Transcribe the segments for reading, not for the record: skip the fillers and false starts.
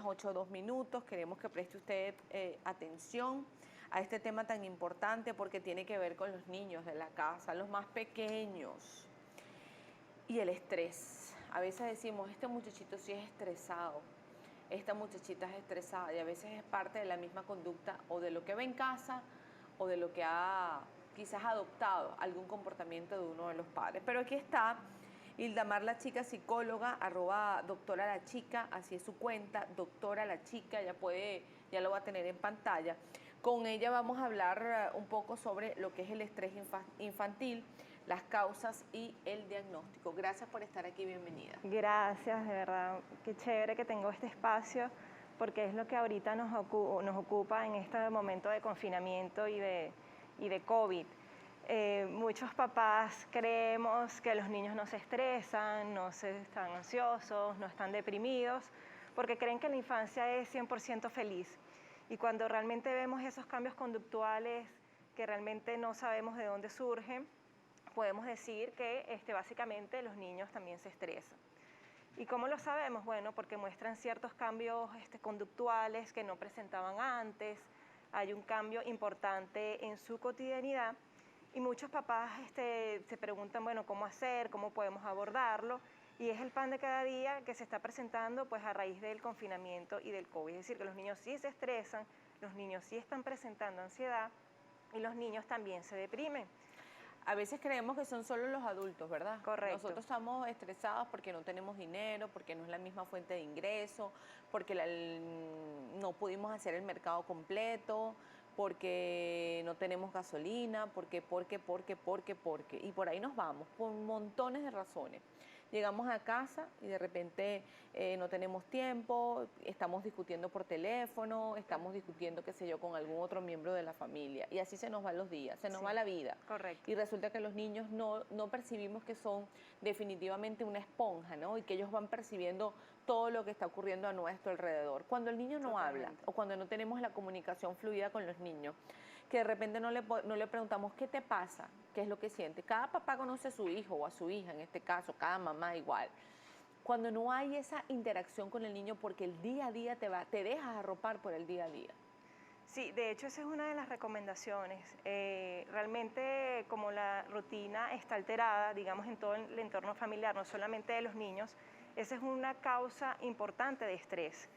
8:02. Queremos que preste usted atención a este tema tan importante porque tiene que ver con los niños de la casa, los más pequeños. Y el estrés. A veces decimos, este muchachito sí es estresado, esta muchachita es estresada, y a veces es parte de la misma conducta o de lo que ve en casa o de lo que ha quizás adoptado algún comportamiento de uno de los padres. Pero aquí está Hildamar La Chica, psicóloga, @doctora La Chica, así es su cuenta, doctora La Chica, ya lo va a tener en pantalla. Con ella vamos a hablar un poco sobre lo que es el estrés infantil, las causas y el diagnóstico. Gracias por estar aquí, bienvenida. Gracias, de verdad, qué chévere que tengo este espacio, porque es lo que ahorita nos ocupa en este momento de confinamiento y de COVID. Muchos papás creemos que los niños no se estresan, no están ansiosos, no están deprimidos, porque creen que la infancia es 100% feliz. Y cuando realmente vemos esos cambios conductuales que realmente no sabemos de dónde surgen, podemos decir que básicamente los niños también se estresan. ¿Y cómo lo sabemos? Bueno, porque muestran ciertos cambios conductuales que no presentaban antes, hay un cambio importante en su cotidianidad y muchos papás se preguntan, bueno, ¿cómo hacer? ¿Cómo podemos abordarlo? Y es el pan de cada día que se está presentando pues a raíz del confinamiento y del COVID. Es decir, que los niños sí se estresan, los niños sí están presentando ansiedad y los niños también se deprimen. A veces creemos que son solo los adultos, ¿verdad? Correcto. Nosotros estamos estresados porque no tenemos dinero, porque no es la misma fuente de ingreso, porque no pudimos hacer el mercado completo, porque no tenemos gasolina, porque. Y por ahí nos vamos, por montones de razones. Llegamos a casa y de repente no tenemos tiempo, estamos discutiendo por teléfono, estamos discutiendo, qué sé yo, con algún otro miembro de la familia. Y así se nos van los días, se nos va la vida. Correcto. Y resulta que los niños no percibimos que son definitivamente una esponja, ¿no? Y que ellos van percibiendo todo lo que está ocurriendo a nuestro alrededor. Cuando el niño no habla o cuando no tenemos la comunicación fluida con los niños, que de repente no le preguntamos, ¿qué te pasa? ¿Qué es lo que siente? Cada papá conoce a su hijo o a su hija, en este caso, cada mamá igual. Cuando no hay esa interacción con el niño, porque el día a día te dejas arropar por el día a día. Sí, de hecho esa es una de las recomendaciones. Realmente como la rutina está alterada, digamos, en todo el entorno familiar, no solamente de los niños, esa es una causa importante de estrés.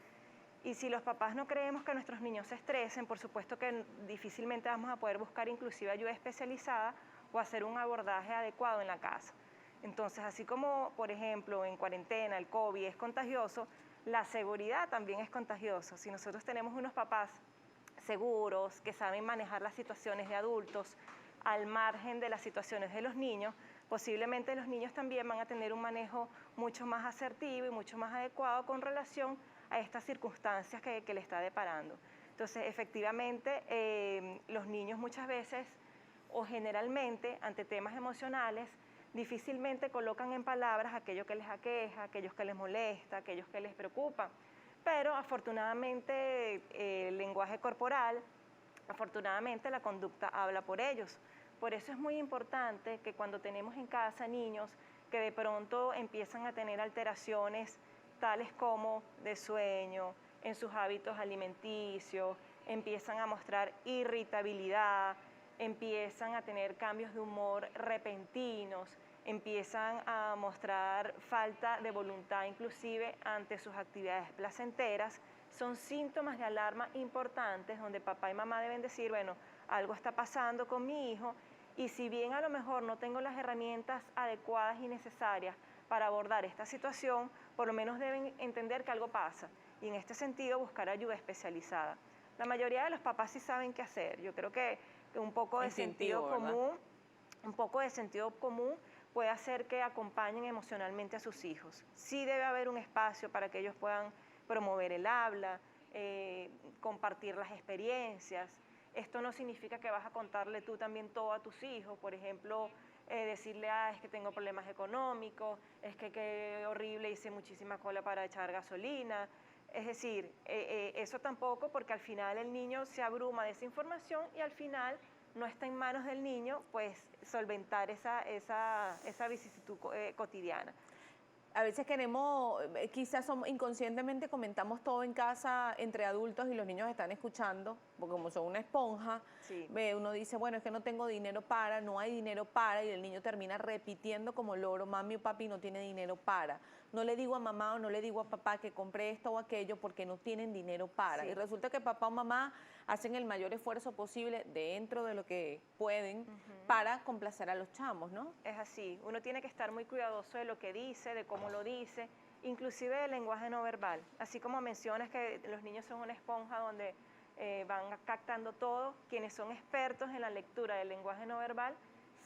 Y si los papás no creemos que nuestros niños se estresen, por supuesto que difícilmente vamos a poder buscar inclusive ayuda especializada o hacer un abordaje adecuado en la casa. Entonces, así como, por ejemplo, en cuarentena el COVID es contagioso, la seguridad también es contagiosa. Si nosotros tenemos unos papás seguros, que saben manejar las situaciones de adultos al margen de las situaciones de los niños, posiblemente los niños también van a tener un manejo mucho más asertivo y mucho más adecuado con relación a estas circunstancias que le está deparando. Entonces, efectivamente, los niños muchas veces o generalmente ante temas emocionales difícilmente colocan en palabras aquello que les aqueja, aquellos que les molesta, aquellos que les preocupa. Pero afortunadamente el lenguaje corporal, afortunadamente la conducta habla por ellos. Por eso es muy importante que cuando tenemos en casa niños que de pronto empiezan a tener alteraciones tales como de sueño, en sus hábitos alimenticios, empiezan a mostrar irritabilidad, empiezan a tener cambios de humor repentinos, empiezan a mostrar falta de voluntad inclusive ante sus actividades placenteras, son síntomas de alarma importantes donde papá y mamá deben decir, bueno, algo está pasando con mi hijo y si bien a lo mejor no tengo las herramientas adecuadas y necesarias para abordar esta situación, por lo menos deben entender que algo pasa y en este sentido buscar ayuda especializada. La mayoría de los papás sí saben qué hacer. Yo creo que un poco de sentido común puede hacer que acompañen emocionalmente a sus hijos. Sí debe haber un espacio para que ellos puedan promover el habla, compartir las experiencias. Esto no significa que vas a contarle tú también todo a tus hijos, por ejemplo, decirle, es que tengo problemas económicos, es que qué horrible, hice muchísima cola para echar gasolina. Es decir, eso tampoco, porque al final el niño se abruma de esa información y al final no está en manos del niño pues solventar esa vicisitud cotidiana. A veces queremos, quizás inconscientemente comentamos todo en casa entre adultos y los niños están escuchando, porque como son una esponja, Sí. uno dice, bueno, es que no tengo dinero para, no hay dinero para, y el niño termina repitiendo como loro, mami o papi no tiene dinero para. No le digo a mamá o no le digo a papá que compre esto o aquello porque no tienen dinero para. Sí. Y resulta que papá o mamá hacen el mayor esfuerzo posible dentro de lo que pueden para complacer a los chamos, ¿no? Es así, uno tiene que estar muy cuidadoso de lo que dice, de cómo lo dice, inclusive del lenguaje no verbal. Así como mencionas que los niños son una esponja donde van captando todo, quienes son expertos en la lectura del lenguaje no verbal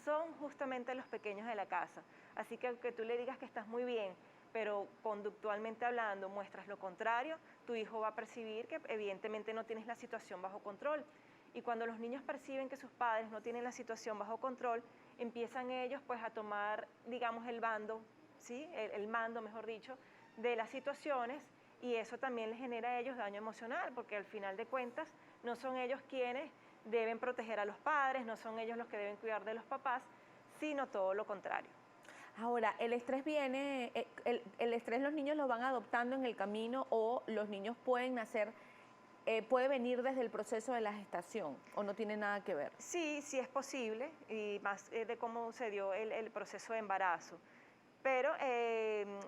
son justamente los pequeños de la casa. Así que aunque tú le digas que estás muy bien, pero conductualmente hablando muestras lo contrario, tu hijo va a percibir que evidentemente no tienes la situación bajo control. Y cuando los niños perciben que sus padres no tienen la situación bajo control, empiezan ellos pues a tomar, digamos, el bando, ¿sí? El mando, mejor dicho, de las situaciones, y eso también les genera a ellos daño emocional, porque al final de cuentas no son ellos quienes deben proteger a los padres, no son ellos los que deben cuidar de los papás, sino todo lo contrario. Ahora, el estrés viene, el estrés los niños lo van adoptando en el camino o los niños pueden nacer, puede venir desde el proceso de la gestación o no tiene nada que ver. Sí, sí es posible, y más de cómo se dio el proceso de embarazo. Pero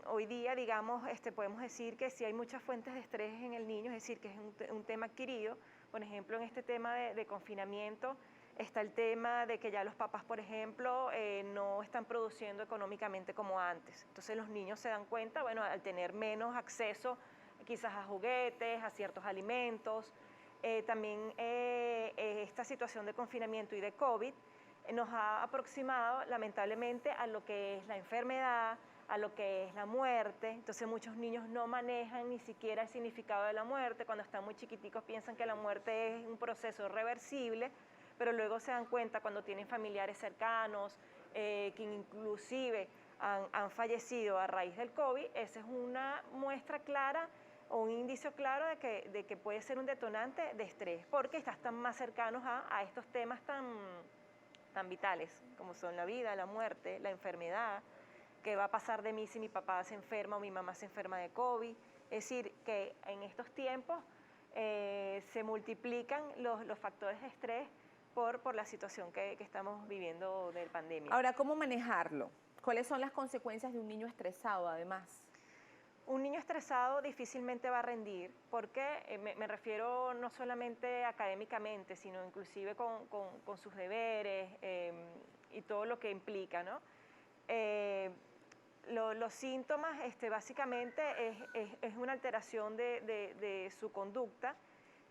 hoy día, digamos, podemos decir que sí hay muchas fuentes de estrés en el niño, es decir, que es un tema adquirido. Por ejemplo, en este tema de confinamiento está el tema de que ya los papás, por ejemplo, no están produciendo económicamente como antes. Entonces los niños se dan cuenta, bueno, al tener menos acceso quizás a juguetes, a ciertos alimentos. También esta situación de confinamiento y de COVID nos ha aproximado lamentablemente a lo que es la enfermedad, a lo que es la muerte. Entonces muchos niños no manejan ni siquiera el significado de la muerte. Cuando están muy chiquiticos piensan que la muerte es un proceso reversible, pero luego se dan cuenta cuando tienen familiares cercanos que inclusive han fallecido a raíz del COVID. Esa es una muestra clara o un indicio claro de que puede ser un detonante de estrés, porque están más cercanos a estos temas tan vitales, como son la vida, la muerte, la enfermedad, qué va a pasar de mí si mi papá se enferma o mi mamá se enferma de COVID. Es decir, que en estos tiempos se multiplican los factores de estrés por la situación que estamos viviendo de pandemia. Ahora, ¿cómo manejarlo? ¿Cuáles son las consecuencias de un niño estresado, además? Un niño estresado difícilmente va a rendir, porque me refiero no solamente académicamente, sino inclusive con sus deberes y todo lo que implica, ¿no? Los síntomas básicamente es una alteración de su conducta,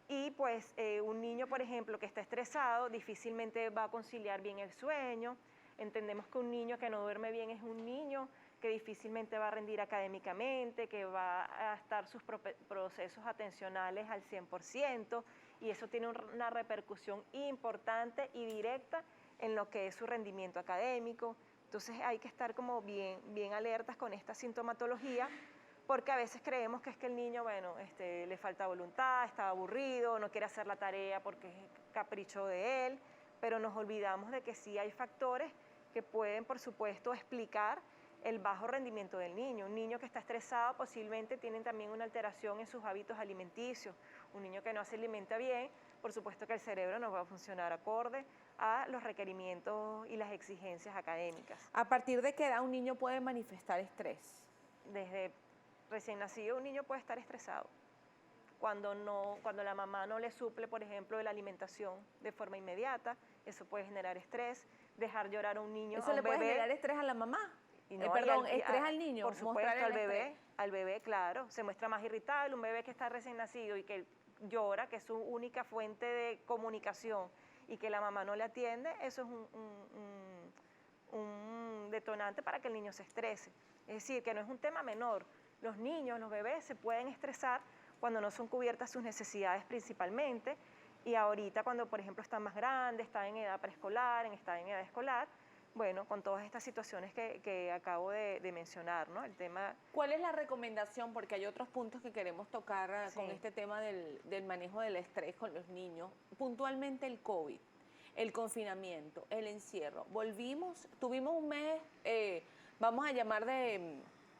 y pues un niño, por ejemplo, que está estresado difícilmente va a conciliar bien el sueño. Entendemos que un niño que no duerme bien es un niño que difícilmente va a rendir académicamente, que va a estar sus procesos atencionales al 100%, y eso tiene una repercusión importante y directa en lo que es su rendimiento académico. Entonces hay que estar como bien alertas con esta sintomatología, porque a veces creemos que es que el niño, bueno, le falta voluntad, está aburrido, no quiere hacer la tarea porque es capricho de él, pero nos olvidamos de que sí hay factores que pueden, por supuesto, explicar el bajo rendimiento del niño. Un niño que está estresado posiblemente tiene también una alteración en sus hábitos alimenticios. Un niño que no se alimenta bien, por supuesto que el cerebro no va a funcionar acorde a los requerimientos y las exigencias académicas. ¿A partir de qué edad un niño puede manifestar estrés? Desde recién nacido un niño puede estar estresado. Cuando la mamá no le suple, por ejemplo, de la alimentación de forma inmediata, eso puede generar estrés. Dejar llorar a un niño, ¿Eso a un le puede bebé, generar estrés a la mamá? y no, Perdón, estrés al niño. por supuesto, al bebé, claro, se muestra más irritable. Un bebé que está recién nacido y que llora, que es su única fuente de comunicación, y que la mamá no le atiende, eso es un detonante para que el niño se estrese. Es decir, que no es un tema menor. Los niños, los bebés se pueden estresar cuando no son cubiertas sus necesidades principalmente, y ahorita cuando, por ejemplo, están más grandes, están en edad preescolar, están en edad escolar, bueno, con todas estas situaciones que acabo de mencionar, ¿no? El tema... ¿Cuál es la recomendación? Porque hay otros puntos que queremos tocar con este tema del manejo del estrés con los niños. Puntualmente el COVID, el confinamiento, el encierro. Tuvimos un mes, vamos a llamar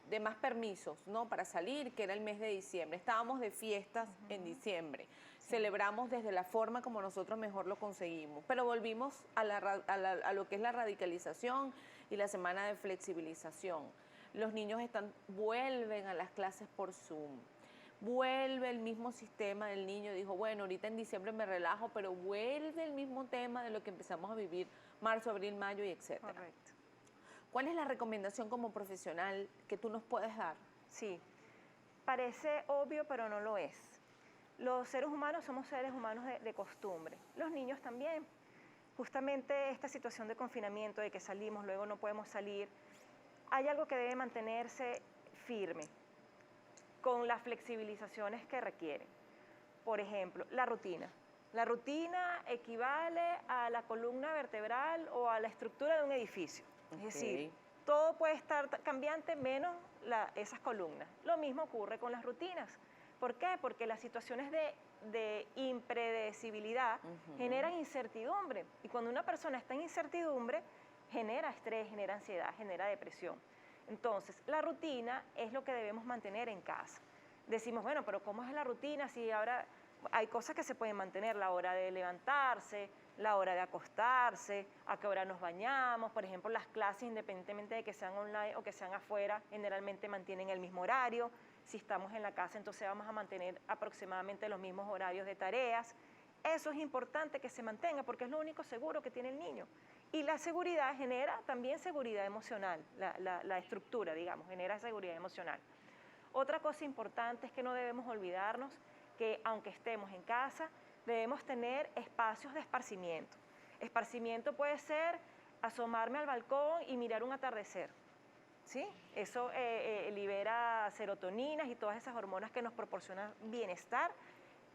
de más permisos, ¿no? Para salir, que era el mes de diciembre. Estábamos de fiestas en diciembre. Celebramos desde la forma como nosotros mejor lo conseguimos, pero volvimos a lo que es la radicalización y la semana de flexibilización. Los niños vuelven a las clases por Zoom. Vuelve el mismo sistema del niño, dijo, bueno, ahorita en diciembre me relajo, pero vuelve el mismo tema de lo que empezamos a vivir marzo, abril, mayo y etcétera. Correcto. ¿Cuál es la recomendación como profesional que tú nos puedes dar? Sí, parece obvio, pero no lo es. Los seres humanos somos seres humanos de costumbre, los niños también. Justamente esta situación de confinamiento, de que salimos, luego no podemos salir, hay algo que debe mantenerse firme, con las flexibilizaciones que requieren. Por ejemplo, la rutina. La rutina equivale a la columna vertebral o a la estructura de un edificio. Es decir, todo puede estar cambiante menos esas columnas. Lo mismo ocurre con las rutinas. ¿Por qué? Porque las situaciones de impredecibilidad generan incertidumbre. Y cuando una persona está en incertidumbre, genera estrés, genera ansiedad, genera depresión. Entonces, la rutina es lo que debemos mantener en casa. Decimos, bueno, pero ¿cómo es la rutina si ahora hay cosas que se pueden mantener? La hora de levantarse, la hora de acostarse, a qué hora nos bañamos. Por ejemplo, las clases, independientemente de que sean online o que sean afuera, generalmente mantienen el mismo horario. Si estamos en la casa, entonces vamos a mantener aproximadamente los mismos horarios de tareas. Eso es importante que se mantenga porque es lo único seguro que tiene el niño. Y la seguridad genera también seguridad emocional, la estructura, digamos, genera seguridad emocional. Otra cosa importante es que no debemos olvidarnos que aunque estemos en casa, debemos tener espacios de esparcimiento. Esparcimiento puede ser asomarme al balcón y mirar un atardecer, ¿sí? Eso libera serotoninas y todas esas hormonas que nos proporcionan bienestar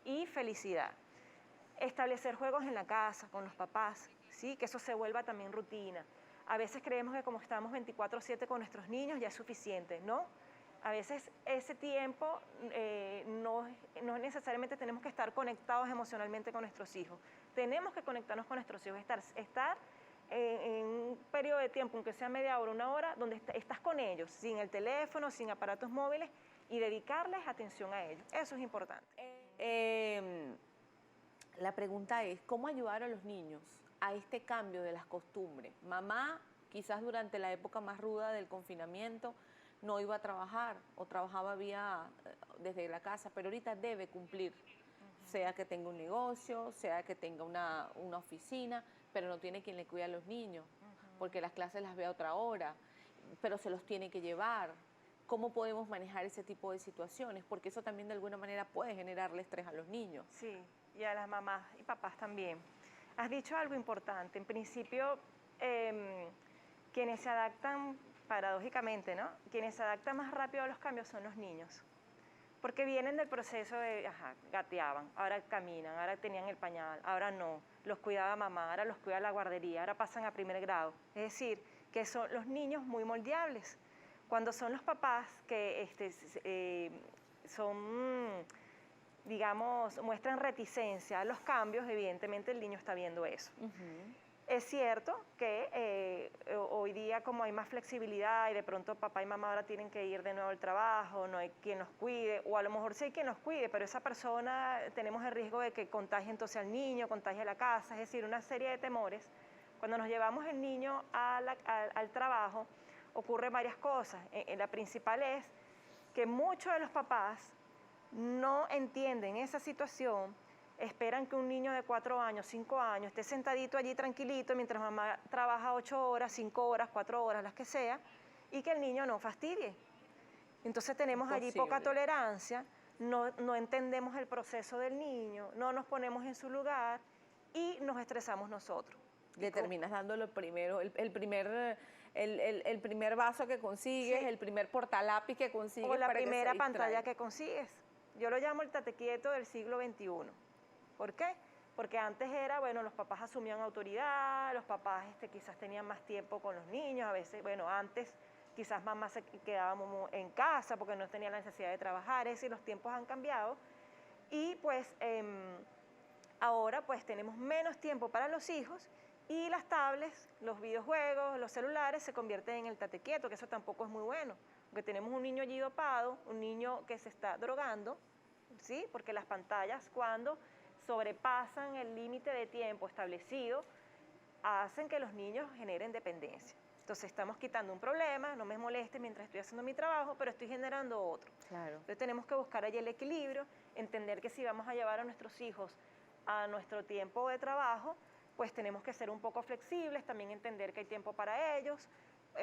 y felicidad. Establecer juegos en la casa con los papás, ¿sí? Que eso se vuelva también rutina. A veces creemos que como estamos 24/7 con nuestros niños ya es suficiente, ¿no? A veces ese tiempo no necesariamente tenemos que estar conectados emocionalmente con nuestros hijos. Tenemos que conectarnos con nuestros hijos, estar en un periodo de tiempo, aunque sea media hora, una hora, donde estás con ellos, sin el teléfono, sin aparatos móviles y dedicarles atención a ellos. Eso es importante. La pregunta es, ¿cómo ayudar a los niños a este cambio de las costumbres? Mamá, quizás durante la época más ruda del confinamiento, no iba a trabajar o trabajaba desde la casa, pero ahorita debe cumplir, sea que tenga un negocio, sea que tenga una oficina, pero no tiene quien le cuide a los niños, porque las clases las ve a otra hora, pero se los tiene que llevar. ¿Cómo podemos manejar ese tipo de situaciones? Porque eso también de alguna manera puede generarle estrés a los niños. Sí, y a las mamás y papás también. Has dicho algo importante. En principio, quienes se adaptan, paradójicamente, ¿no? Quienes se adaptan más rápido a los cambios son los niños. Porque vienen del proceso de, gateaban, ahora caminan, ahora tenían el pañal, ahora no, los cuidaba mamá, ahora los cuida la guardería, ahora pasan a primer grado. Es decir, que son los niños muy moldeables. Cuando son los papás que digamos, muestran reticencia a los cambios, evidentemente el niño está viendo eso. Es cierto que hoy día como hay más flexibilidad y de pronto papá y mamá ahora tienen que ir de nuevo al trabajo, no hay quien los cuide, o a lo mejor sí hay quien los cuide, pero esa persona tenemos el riesgo de que contagie entonces al niño, contagie a la casa, es decir, una serie de temores. Cuando nos llevamos el niño al trabajo, ocurren varias cosas. La principal es que muchos de los papás no entienden esa situación, esperan que un niño de 4 años, 5 años, esté sentadito allí tranquilito mientras mamá trabaja 8 horas, 5 horas, 4 horas, las que sea, y que el niño no fastidie. Entonces tenemos allí poca tolerancia, no entendemos el proceso del niño, no nos ponemos en su lugar y nos estresamos nosotros. Le terminas dando lo primero, el primer vaso que consigues, sí, el primer portalápiz que consigues. O la primera pantalla que consigues. Yo lo llamo el tate quieto del siglo XXI. ¿Por qué? Porque antes era, bueno, los papás asumían autoridad, los papás quizás tenían más tiempo con los niños, a veces, bueno, antes quizás mamá se quedaba en casa porque no tenía la necesidad de trabajar, es decir, los tiempos han cambiado y pues ahora pues tenemos menos tiempo para los hijos y las tablets, los videojuegos, los celulares se convierten en el tate quieto, que eso tampoco es muy bueno, Porque tenemos un niño allí dopado, un niño que se está drogando, ¿sí? Porque las pantallas, cuando sobrepasan el límite de tiempo establecido, hacen que los niños generen dependencia. Entonces estamos quitando un problema, no me moleste mientras estoy haciendo mi trabajo, pero estoy generando otro. Claro. Entonces tenemos que buscar allí el equilibrio, entender que si vamos a llevar a nuestros hijos a nuestro tiempo de trabajo, pues tenemos que ser un poco flexibles, también entender que hay tiempo para ellos,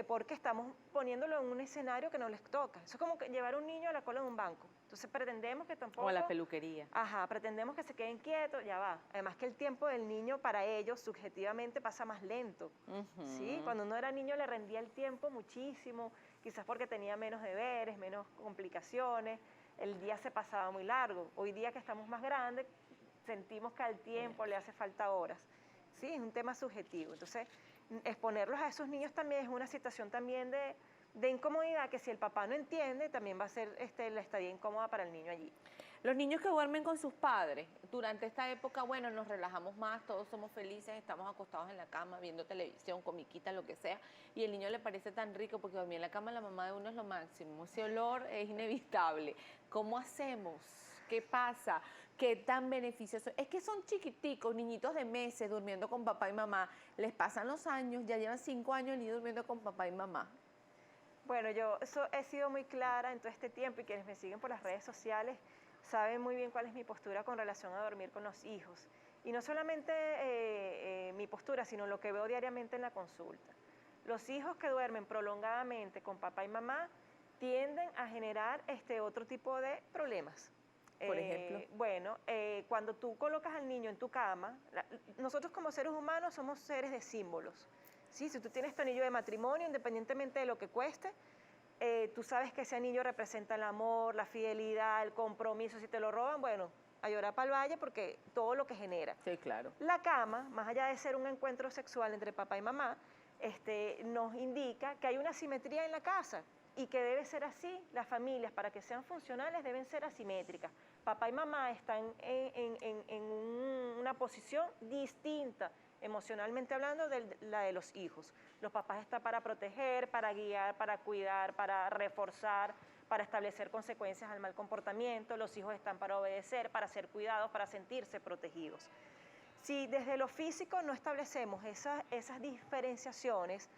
porque estamos poniéndolo en un escenario que no les toca. Eso es como que llevar a un niño a la cola de un banco. Entonces pretendemos que tampoco... O a la peluquería. Ajá, pretendemos que se queden quietos, ya va. Además que el tiempo del niño para ellos subjetivamente pasa más lento. ¿Sí? Cuando uno era niño le rendía el tiempo muchísimo, quizás porque tenía menos deberes, menos complicaciones, el día se pasaba muy largo. Hoy día que estamos más grandes, sentimos que al tiempo le hace falta horas. Sí, es un tema subjetivo. Entonces, exponerlos a esos niños también es una situación también de incomodidad, que si el papá no entiende, también va a ser la estadía incómoda para el niño allí. Los niños que duermen con sus padres, durante esta época, bueno, nos relajamos más, todos somos felices, estamos acostados en la cama, viendo televisión, comiquita, lo que sea, y el niño le parece tan rico porque dormir en la cama de la mamá de uno es lo máximo, ese olor es inevitable. ¿Cómo hacemos? ¿Qué pasa? ¿Qué tan beneficioso? Es que son chiquiticos, niñitos de meses durmiendo con papá y mamá, les pasan los años, ya llevan 5 años el niño durmiendo con papá y mamá. Bueno, yo he sido muy clara en todo este tiempo y quienes me siguen por las redes sociales saben muy bien cuál es mi postura con relación a dormir con los hijos. Y no solamente mi postura, sino lo que veo diariamente en la consulta. Los hijos que duermen prolongadamente con papá y mamá tienden a generar otro tipo de problemas. Por ejemplo. Bueno, cuando tú colocas al niño en tu cama, nosotros como seres humanos somos seres de símbolos. ¿Sí? Si tú tienes tu anillo de matrimonio, independientemente de lo que cueste, tú sabes que ese anillo representa el amor, la fidelidad, el compromiso. Si te lo roban, bueno, a llorar para el valle porque todo lo que genera. Sí, claro. La cama, más allá de ser un encuentro sexual entre papá y mamá, nos indica que hay una simetría en la casa y que debe ser así. Las familias, para que sean funcionales, deben ser asimétricas. Papá y mamá están en una posición distinta, emocionalmente hablando, de la de los hijos. Los papás están para proteger, para guiar, para cuidar, para reforzar, para establecer consecuencias al mal comportamiento. Los hijos están para obedecer, para ser cuidados, para sentirse protegidos. Si desde lo físico no establecemos esas diferenciaciones,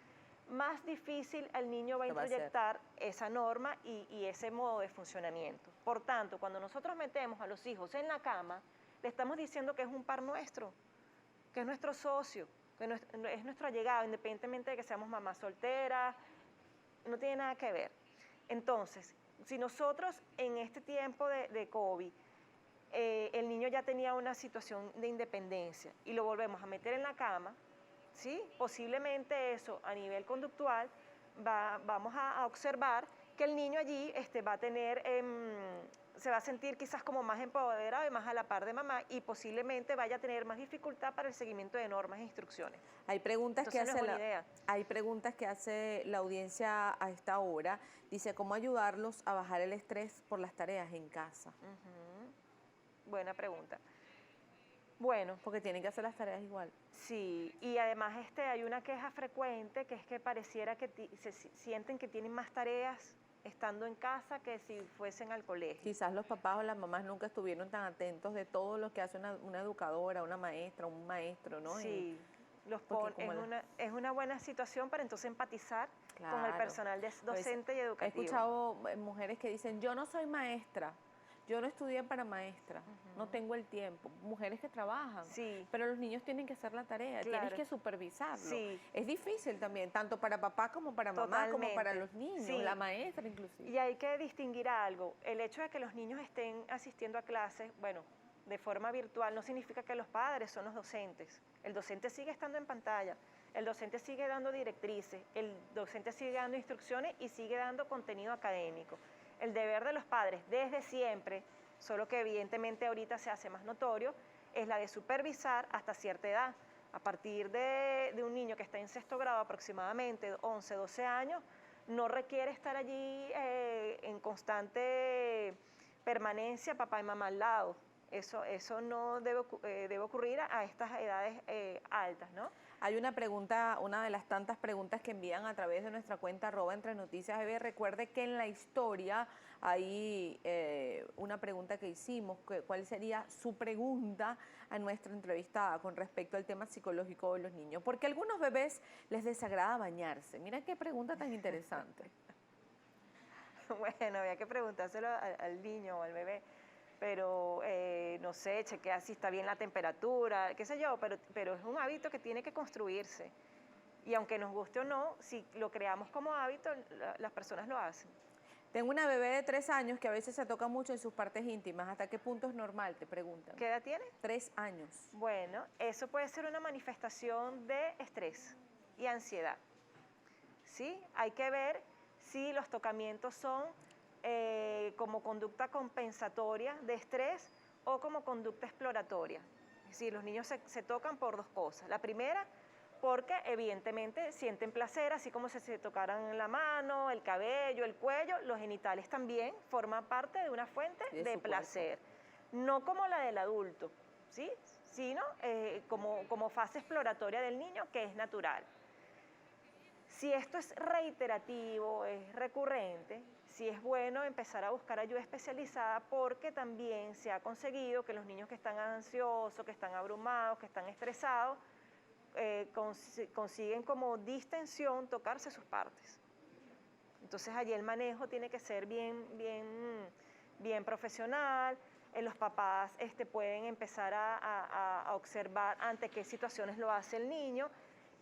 más difícil el niño va a introyectar esa norma y ese modo de funcionamiento. Por tanto, cuando nosotros metemos a los hijos en la cama, le estamos diciendo que es un par nuestro, que es nuestro socio, que es nuestro allegado, independientemente de que seamos mamás solteras, no tiene nada que ver. Entonces, si nosotros en este tiempo de COVID, el niño ya tenía una situación de independencia y lo volvemos a meter en la cama, ¿sí? Posiblemente eso a nivel conductual vamos a observar que el niño allí va a tener, se va a sentir quizás como más empoderado y más a la par de mamá y posiblemente vaya a tener más dificultad para el seguimiento de normas e instrucciones. Hay preguntas, hay preguntas que hace la audiencia a esta hora. Dice, ¿cómo ayudarlos a bajar el estrés por las tareas en casa? Buena pregunta. Bueno, porque tienen que hacer las tareas igual. Sí, y además hay una queja frecuente que es que pareciera que se sienten que tienen más tareas estando en casa que si fuesen al colegio. Quizás los papás o las mamás nunca estuvieron tan atentos de todo lo que hace una educadora, una maestra, un maestro, ¿no? Sí, es una buena situación para entonces empatizar con el personal docente y educativo. He escuchado mujeres que dicen, yo no soy maestra, yo no estudié para maestra, no tengo el tiempo. Mujeres que trabajan, pero los niños tienen que hacer la tarea, tienes que supervisarlo. Es difícil también, tanto para papá como para mamá, como para los niños, la maestra inclusive. Y hay que distinguir algo. El hecho de que los niños estén asistiendo a clases, bueno, de forma virtual, no significa que los padres son los docentes. El docente sigue estando en pantalla, el docente sigue dando directrices, el docente sigue dando instrucciones y sigue dando contenido académico. El deber de los padres desde siempre, solo que evidentemente ahorita se hace más notorio, es la de supervisar hasta cierta edad. A partir de un niño que está en sexto grado aproximadamente, 11, 12 años, no requiere estar allí en constante permanencia papá y mamá al lado. Eso no debe ocurrir a estas edades altas, ¿no? Hay una pregunta, una de las tantas preguntas que envían a través de nuestra cuenta @entrenoticiasb. Recuerde que en la historia hay una pregunta que hicimos, ¿cuál sería su pregunta a nuestra entrevistada con respecto al tema psicológico de los niños? Porque a algunos bebés les desagrada bañarse. Mira qué pregunta tan interesante. Bueno, había que preguntárselo al niño o al bebé, pero no sé, chequear si está bien la temperatura, qué sé yo, pero es un hábito que tiene que construirse. Y aunque nos guste o no, si lo creamos como hábito, las personas lo hacen. Tengo una bebé de 3 años que a veces se toca mucho en sus partes íntimas. ¿Hasta qué punto es normal? Te preguntan. ¿Qué edad tiene? 3 años. Bueno, eso puede ser una manifestación de estrés y ansiedad. ¿Sí? Hay que ver si los tocamientos son como conducta compensatoria de estrés o como conducta exploratoria. Es decir, los niños se tocan por dos cosas. La primera, porque evidentemente sienten placer, así como si se tocaran la mano, el cabello, el cuello, los genitales también forman parte de una fuente de placer. No como la del adulto, ¿sí? Sino como fase exploratoria del niño, que es natural. Si esto es reiterativo, es recurrente, sí es bueno empezar a buscar ayuda especializada, porque también se ha conseguido que los niños que están ansiosos, que están abrumados, que están estresados, consiguen como distensión tocarse sus partes. Entonces allí el manejo tiene que ser bien profesional. Los papás pueden empezar a observar ante qué situaciones lo hace el niño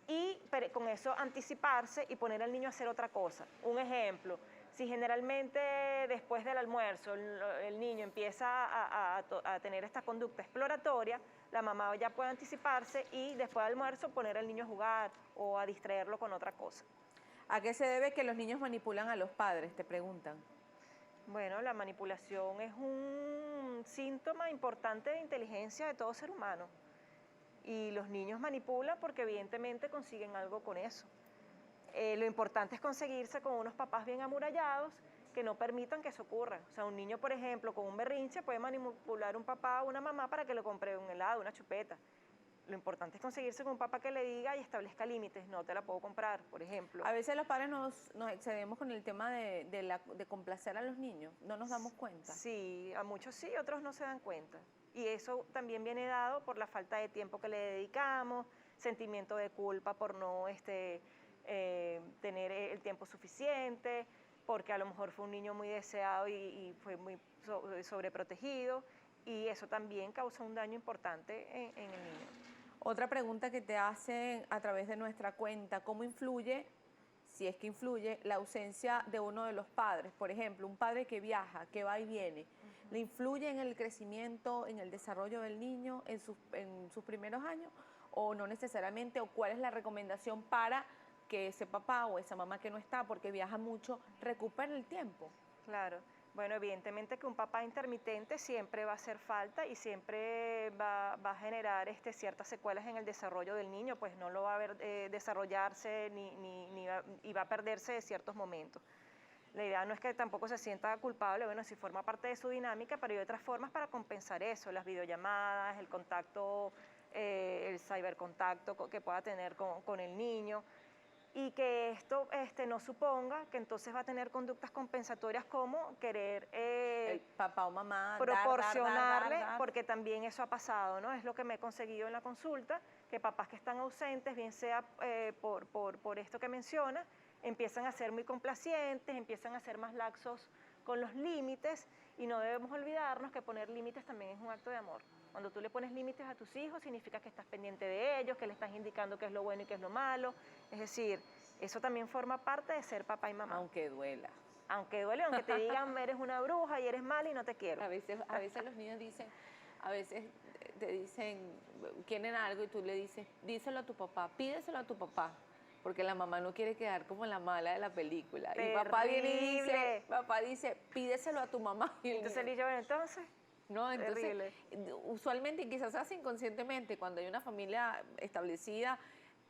y con eso anticiparse y poner al niño a hacer otra cosa. Un ejemplo, si generalmente después del almuerzo el niño empieza a tener esta conducta exploratoria, la mamá ya puede anticiparse y después del almuerzo poner al niño a jugar o a distraerlo con otra cosa. ¿A qué se debe que los niños manipulan a los padres? Te preguntan. Bueno, la manipulación es un síntoma importante de inteligencia de todo ser humano. Y los niños manipulan porque evidentemente consiguen algo con eso. Lo importante es conseguirse con unos papás bien amurallados que no permitan que eso ocurra. O sea, un niño, por ejemplo, con un berrinche puede manipular a un papá o una mamá para que le compre un helado, una chupeta. Lo importante es conseguirse con un papá que le diga y establezca límites. No te la puedo comprar, por ejemplo. A veces los padres nos excedemos con el tema de complacer a los niños. No nos damos cuenta. Sí, a muchos sí, otros no se dan cuenta. Y eso también viene dado por la falta de tiempo que le dedicamos, sentimiento de culpa por no tener el tiempo suficiente, porque a lo mejor fue un niño muy deseado y fue muy sobreprotegido, y eso también causa un daño importante en el niño. Otra pregunta que te hacen a través de nuestra cuenta, ¿cómo influye, si es que influye, la ausencia de uno de los padres? Por ejemplo, un padre que viaja, que va y viene, ¿le influye en el crecimiento, en el desarrollo del niño en sus primeros años? ¿O no necesariamente? ¿O cuál es la recomendación para que ese papá o esa mamá que no está, porque viaja mucho, recupere el tiempo? Claro. Bueno, evidentemente que un papá intermitente siempre va a hacer falta y siempre va a generar ciertas secuelas en el desarrollo del niño, pues no lo va a ver desarrollarse y va a perderse de ciertos momentos. La idea no es que tampoco se sienta culpable, bueno, si forma parte de su dinámica, pero hay otras formas para compensar eso, las videollamadas, el contacto, el cibercontacto que pueda tener con el niño. Y que esto no suponga que entonces va a tener conductas compensatorias como querer el papá o mamá proporcionarle, dar. Porque también eso ha pasado, ¿no? Es lo que me he conseguido en la consulta, que papás que están ausentes, bien sea por esto que menciona, empiezan a ser muy complacientes, empiezan a ser más laxos con los límites, y no debemos olvidarnos que poner límites también es un acto de amor. Cuando tú le pones límites a tus hijos, significa que estás pendiente de ellos, que le estás indicando qué es lo bueno y qué es lo malo. Es decir, eso también forma parte de ser papá y mamá. Aunque duela. Aunque duele, aunque te digan eres una bruja y eres mala y no te quiero. A veces los niños dicen, a veces te dicen, quieren algo y tú le dices, díselo a tu papá, pídeselo a tu papá. Porque la mamá no quiere quedar como la mala de la película. Terrible. Y papá dice, pídeselo a tu mamá. Y entonces le digo, bueno, entonces... No, entonces, terrible. Usualmente, y quizás hace inconscientemente, cuando hay una familia establecida,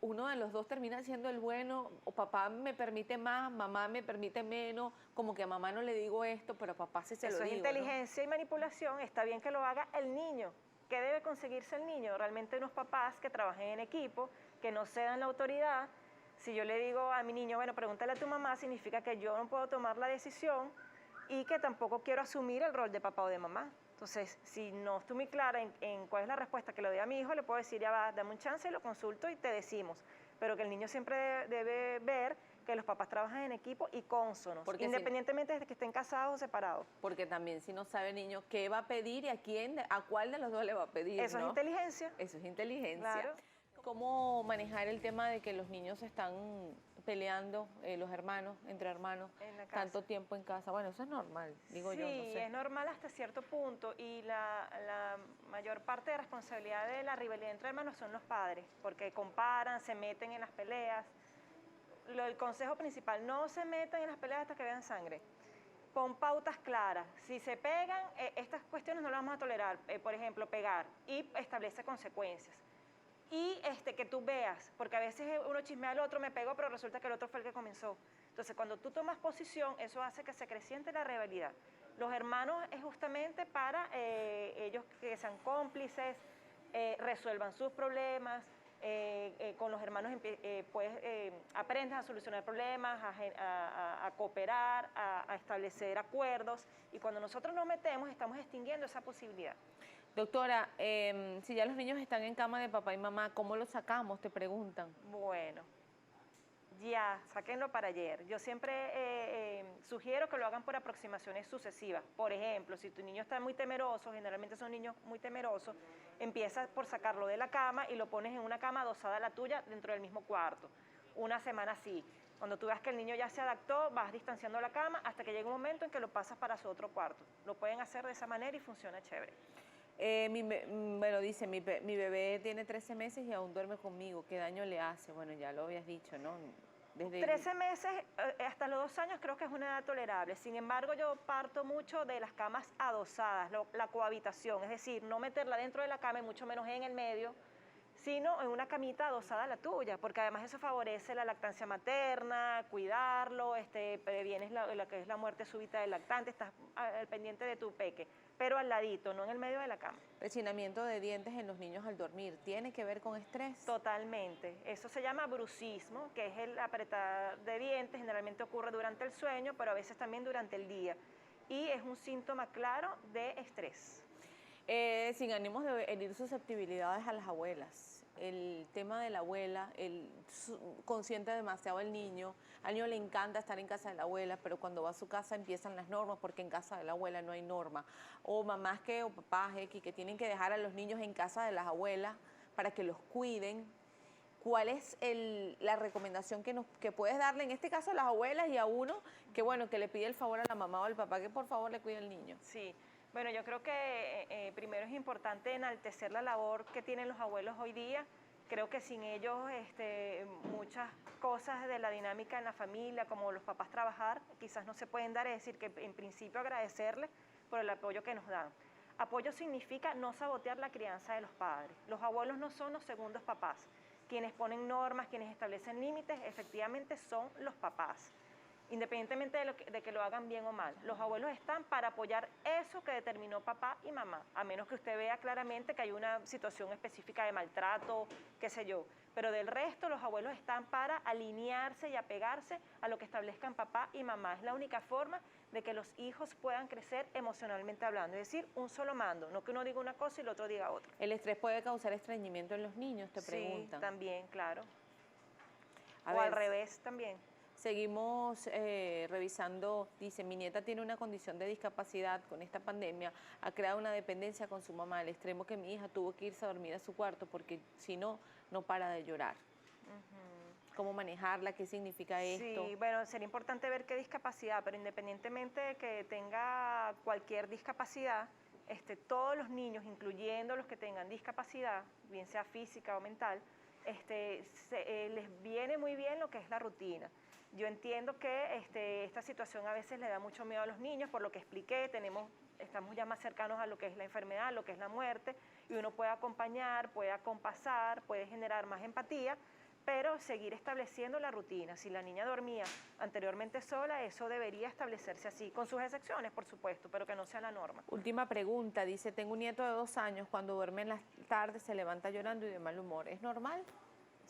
uno de los dos termina siendo el bueno, o papá me permite más, mamá me permite menos, como que a mamá no le digo esto, pero a papá sí se lo digo. Eso es inteligencia, ¿no? Y manipulación. Está bien que lo haga el niño. ¿Qué debe conseguirse el niño? Realmente unos papás que trabajen en equipo, que no cedan la autoridad. Si yo le digo a mi niño, bueno, pregúntale a tu mamá, significa que yo no puedo tomar la decisión y que tampoco quiero asumir el rol de papá o de mamá. Entonces, si no estoy muy clara en cuál es la respuesta que le doy a mi hijo, le puedo decir, ya va, dame un chance, lo consulto y te decimos. Pero que el niño siempre debe ver que los papás trabajan en equipo y cónsonos, Porque independientemente de que estén casados o separados. Porque también si no sabe el niño qué va a pedir y a cuál de los dos le va a pedir, Eso ¿no? es inteligencia. Eso es inteligencia. Claro. ¿Cómo manejar el tema de que los niños están peleando, los hermanos, entre hermanos, En la casa. tanto tiempo en casa? Bueno, eso es normal, digo yo, no Sí, sé. es normal hasta cierto punto y la mayor parte de responsabilidad de la rivalidad entre hermanos son los padres, porque comparan, se meten en las peleas. El consejo principal, no se metan en las peleas hasta que vean sangre. Pon pautas claras. Si se pegan, estas cuestiones no las vamos a tolerar. Por ejemplo, pegar y establece consecuencias. Y que tú veas, porque a veces uno chismea al otro, me pegó, pero resulta que el otro fue el que comenzó. Entonces, cuando tú tomas posición, eso hace que se acreciente la rivalidad. Los hermanos es justamente para ellos que sean cómplices, resuelvan sus problemas, con los hermanos aprendes a solucionar problemas, a cooperar, a establecer acuerdos, y cuando nosotros nos metemos estamos extinguiendo esa posibilidad. Doctora, si ya los niños están en cama de papá y mamá, ¿cómo los sacamos? Te preguntan. Bueno, ya, sáquenlo para ayer. Yo siempre sugiero que lo hagan por aproximaciones sucesivas. Por ejemplo, si tu niño está muy temeroso, generalmente son niños muy temerosos, empiezas por sacarlo de la cama y lo pones en una cama adosada a la tuya dentro del mismo cuarto. Una semana así. Cuando tú veas que el niño ya se adaptó, vas distanciando la cama hasta que llega un momento en que lo pasas para su otro cuarto. Lo pueden hacer de esa manera y funciona chévere. Bueno, dice, mi bebé tiene 13 meses y aún duerme conmigo. ¿Qué daño le hace? Bueno, ya lo habías dicho, ¿no? Desde 13 meses hasta los 2 años creo que es una edad tolerable. Sin embargo, yo parto mucho de las camas adosadas, la cohabitación, es decir, no meterla dentro de la cama y mucho menos en el medio, sino en una camita adosada a la tuya, porque además eso favorece la lactancia materna, cuidarlo, previenes lo que es la muerte súbita del lactante, estás al pendiente de tu peque, pero al ladito, no en el medio de la cama. Rechinamiento de dientes en los niños al dormir, ¿tiene que ver con estrés? Totalmente. Eso se llama bruxismo, que es el apretar de dientes, generalmente ocurre durante el sueño, pero a veces también durante el día. Y es un síntoma claro de estrés. Sin ánimos de herir susceptibilidades a las abuelas. El tema de la abuela, consiente demasiado el niño. Al niño le encanta estar en casa de la abuela, pero cuando va a su casa empiezan las normas, porque en casa de la abuela no hay norma. O mamás o papás que tienen que dejar a los niños en casa de las abuelas para que los cuiden. ¿Cuál es la recomendación que puedes darle, en este caso a las abuelas y a uno, que bueno, que le pide el favor a la mamá o al papá que por favor le cuide al niño? Sí. Bueno, yo creo que primero es importante enaltecer la labor que tienen los abuelos hoy día. Creo que sin ellos muchas cosas de la dinámica en la familia, como los papás trabajar, quizás no se pueden dar. Es decir, que en principio agradecerles por el apoyo que nos dan. Apoyo significa no sabotear la crianza de los padres. Los abuelos no son los segundos papás. Quienes ponen normas, quienes establecen límites, efectivamente son los papás, independientemente de que lo hagan bien o mal. Los abuelos están para apoyar eso que determinó papá y mamá, a menos que usted vea claramente que hay una situación específica de maltrato, qué sé yo. Pero del resto, los abuelos están para alinearse y apegarse a lo que establezcan papá y mamá. Es la única forma de que los hijos puedan crecer emocionalmente hablando, es decir, un solo mando, no que uno diga una cosa y el otro diga otra. ¿El estrés puede causar estreñimiento en los niños? Te preguntan. Sí, también, claro. A o ver, al revés también. Seguimos revisando, dice, mi nieta tiene una condición de discapacidad con esta pandemia, ha creado una dependencia con su mamá, al extremo que mi hija tuvo que irse a dormir a su cuarto porque si no, no para de llorar. ¿Cómo manejarla? ¿Qué significa esto? Sí, bueno, sería importante ver qué discapacidad, pero independientemente de que tenga cualquier discapacidad, todos los niños, incluyendo los que tengan discapacidad, bien sea física o mental, les viene muy bien lo que es la rutina. Yo entiendo que esta situación a veces le da mucho miedo a los niños, por lo que expliqué, estamos ya más cercanos a lo que es la enfermedad, a lo que es la muerte, y uno puede acompañar, puede acompasar, puede generar más empatía, pero seguir estableciendo la rutina. Si la niña dormía anteriormente sola, eso debería establecerse así, con sus excepciones, por supuesto, pero que no sea la norma. Última pregunta, dice, tengo un nieto de 2 años, cuando duerme en las tardes se levanta llorando y de mal humor, ¿es normal?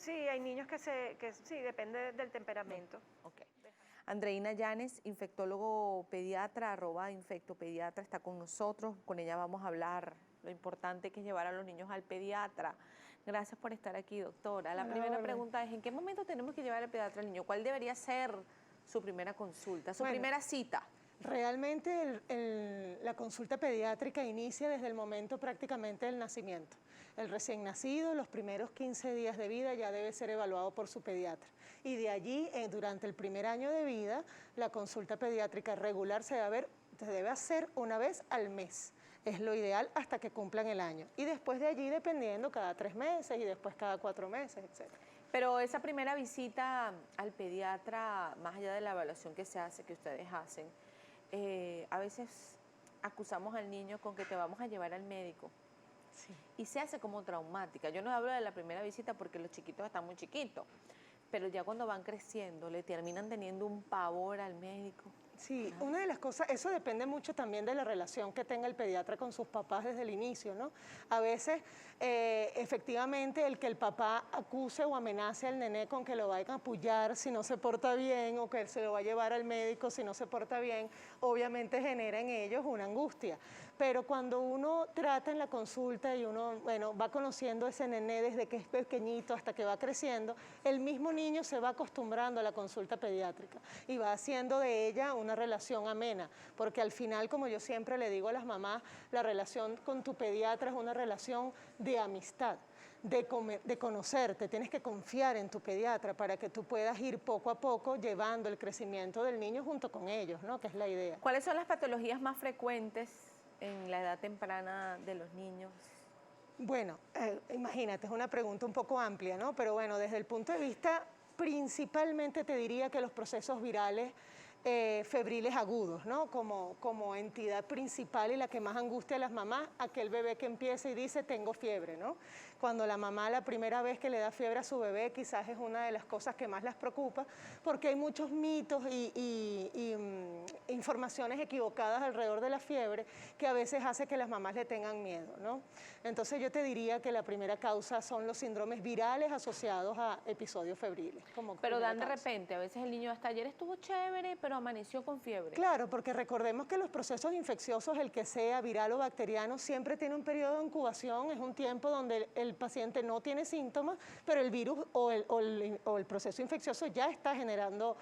Sí, hay niños que sí, depende del temperamento. Ok. Andreina Llanes, infectólogo pediatra, @infectopediatra, está con nosotros. Con ella vamos a hablar lo importante que es llevar a los niños al pediatra. Gracias por estar aquí, doctora. La primera pregunta es, ¿en qué momento tenemos que llevar al pediatra al niño? ¿Cuál debería ser su primera consulta, su primera cita? Realmente la consulta pediátrica inicia desde el momento prácticamente del nacimiento. El recién nacido, los primeros 15 días de vida ya debe ser evaluado por su pediatra. Y de allí, durante el primer año de vida, la consulta pediátrica regular se debe hacer una vez al mes. Es lo ideal hasta que cumplan el año. Y después de allí, dependiendo, cada 3 meses y después cada 4 meses, etc. Pero esa primera visita al pediatra, más allá de la evaluación que se hace, que ustedes hacen, a veces acusamos al niño con que te vamos a llevar al médico. Sí. Y se hace como traumática. Yo no hablo de la primera visita porque los chiquitos están muy chiquitos, pero ya cuando van creciendo le terminan teniendo un pavor al médico. Sí, una de las cosas, eso depende mucho también de la relación que tenga el pediatra con sus papás desde el inicio, ¿no? A veces, efectivamente, el que el papá acuse o amenace al nené con que lo vayan a apoyar si no se porta bien o que se lo va a llevar al médico si no se porta bien, obviamente genera en ellos una angustia. Pero cuando uno trata en la consulta y uno, bueno, va conociendo a ese nené desde que es pequeñito hasta que va creciendo, el mismo niño se va acostumbrando a la consulta pediátrica y va haciendo de ella una relación amena, porque al final, como yo siempre le digo a las mamás, la relación con tu pediatra es una relación de amistad, de conocerte, tienes que confiar en tu pediatra para que tú puedas ir poco a poco llevando el crecimiento del niño junto con ellos, ¿no? Que es la idea. ¿Cuáles son las patologías más frecuentes en la edad temprana de los niños? Bueno, imagínate, es una pregunta un poco amplia, ¿no? Pero bueno, desde el punto de vista, principalmente te diría que los procesos virales febriles agudos, ¿no? Como entidad principal y la que más angustia a las mamás, aquel bebé que empieza y dice tengo fiebre, ¿no? Cuando la mamá la primera vez que le da fiebre a su bebé quizás es una de las cosas que más las preocupa porque hay muchos mitos y informaciones equivocadas alrededor de la fiebre que a veces hace que las mamás le tengan miedo, ¿no? Entonces yo te diría que la primera causa son los síndromes virales asociados a episodios febriles. Pero dan de repente, a veces el niño hasta ayer estuvo chévere, pero amaneció con fiebre. Claro, porque recordemos que los procesos infecciosos, el que sea viral o bacteriano, siempre tiene un periodo de incubación, es un tiempo donde el paciente no tiene síntomas, pero el virus o el proceso infeccioso ya está generando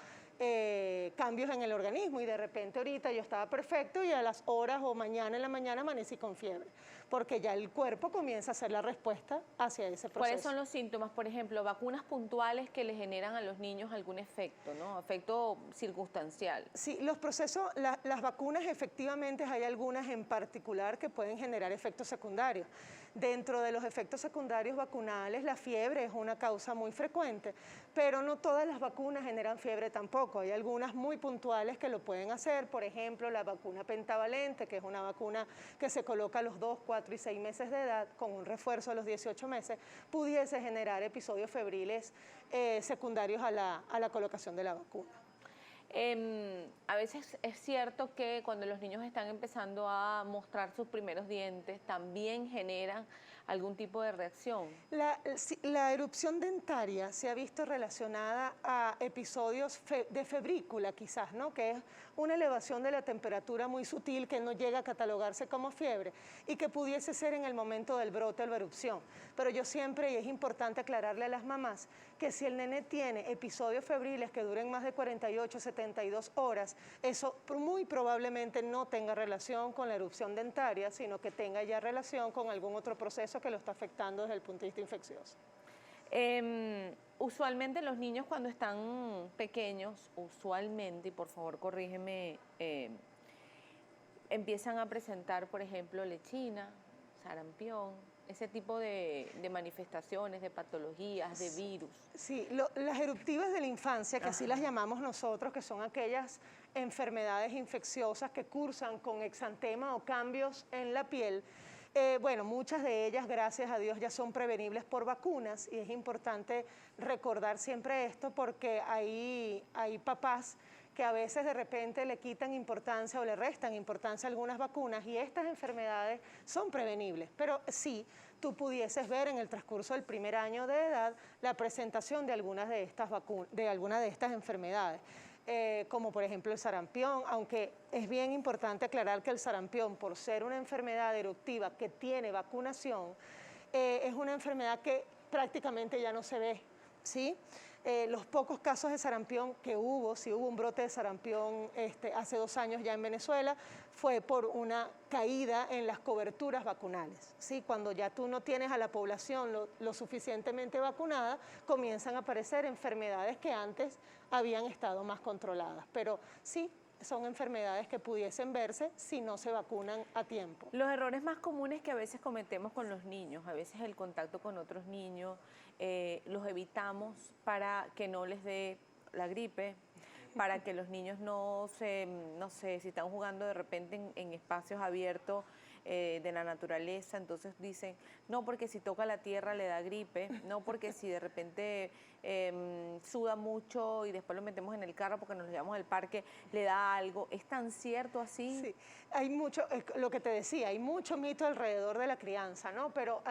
cambios en el organismo y de repente ahorita yo estaba perfecto y a las horas o mañana en la mañana amanecí con fiebre, porque ya el cuerpo comienza a hacer la respuesta hacia ese proceso. ¿Cuáles son los síntomas? Por ejemplo, vacunas puntuales que le generan a los niños algún efecto, ¿no? Efecto circunstancial. Sí, los procesos, las vacunas efectivamente hay algunas en particular que pueden generar efectos secundarios. Dentro de los efectos secundarios vacunales, la fiebre es una causa muy frecuente, pero no todas las vacunas generan fiebre tampoco. Hay algunas muy puntuales que lo pueden hacer, por ejemplo, la vacuna pentavalente, que es una vacuna que se coloca a los 2, 4 y 6 meses de edad, con un refuerzo a los 18 meses, pudiese generar episodios febriles secundarios a la colocación de la vacuna. A veces es cierto que cuando los niños están empezando a mostrar sus primeros dientes, también generan algún tipo de reacción. La erupción dentaria se ha visto relacionada a episodios de febrícula quizás, ¿no? Que es una elevación de la temperatura muy sutil que no llega a catalogarse como fiebre y que pudiese ser en el momento del brote o la erupción. Pero yo siempre, y es importante aclararle a las mamás, que si el nene tiene episodios febriles que duren más de 48, 72 horas, eso muy probablemente no tenga relación con la erupción dentaria, sino que tenga ya relación con algún otro proceso que lo está afectando desde el punto de vista infeccioso. Usualmente los niños cuando están pequeños, usualmente, y por favor corrígeme, empiezan a presentar, por ejemplo, lechina, sarampión, ese tipo de manifestaciones, de patologías, de virus. Sí, las eruptivas de la infancia, que así las llamamos nosotros, que son aquellas enfermedades infecciosas que cursan con exantema o cambios en la piel. Bueno, muchas de ellas, gracias a Dios, ya son prevenibles por vacunas y es importante recordar siempre esto porque hay papás que a veces de repente le quitan importancia o le restan importancia a algunas vacunas y estas enfermedades son prevenibles, pero sí, tú pudieses ver en el transcurso del primer año de edad la presentación de algunas de estas enfermedades. Como por ejemplo el sarampión, aunque es bien importante aclarar que el sarampión, por ser una enfermedad eruptiva que tiene vacunación, es una enfermedad que prácticamente ya no se ve, ¿sí? Los pocos casos de sarampión que hubo, si hubo un brote de sarampión hace 2 años ya en Venezuela, fue por una caída en las coberturas vacunales, ¿sí? Cuando ya tú no tienes a la población lo suficientemente vacunada, comienzan a aparecer enfermedades que antes habían estado más controladas, pero sí, son enfermedades que pudiesen verse si no se vacunan a tiempo. Los errores más comunes que a veces cometemos con los niños, a veces el contacto con otros niños, los evitamos para que no les dé la gripe, para que los niños no sé, si están jugando de repente en espacios abiertos de la naturaleza, entonces dicen, no porque si toca la tierra le da gripe, no porque si de repente suda mucho y después lo metemos en el carro porque nos lo llevamos al parque, le da algo. ¿Es tan cierto así? Sí, hay mucho, lo que te decía, hay mucho mito alrededor de la crianza, ¿no? Pero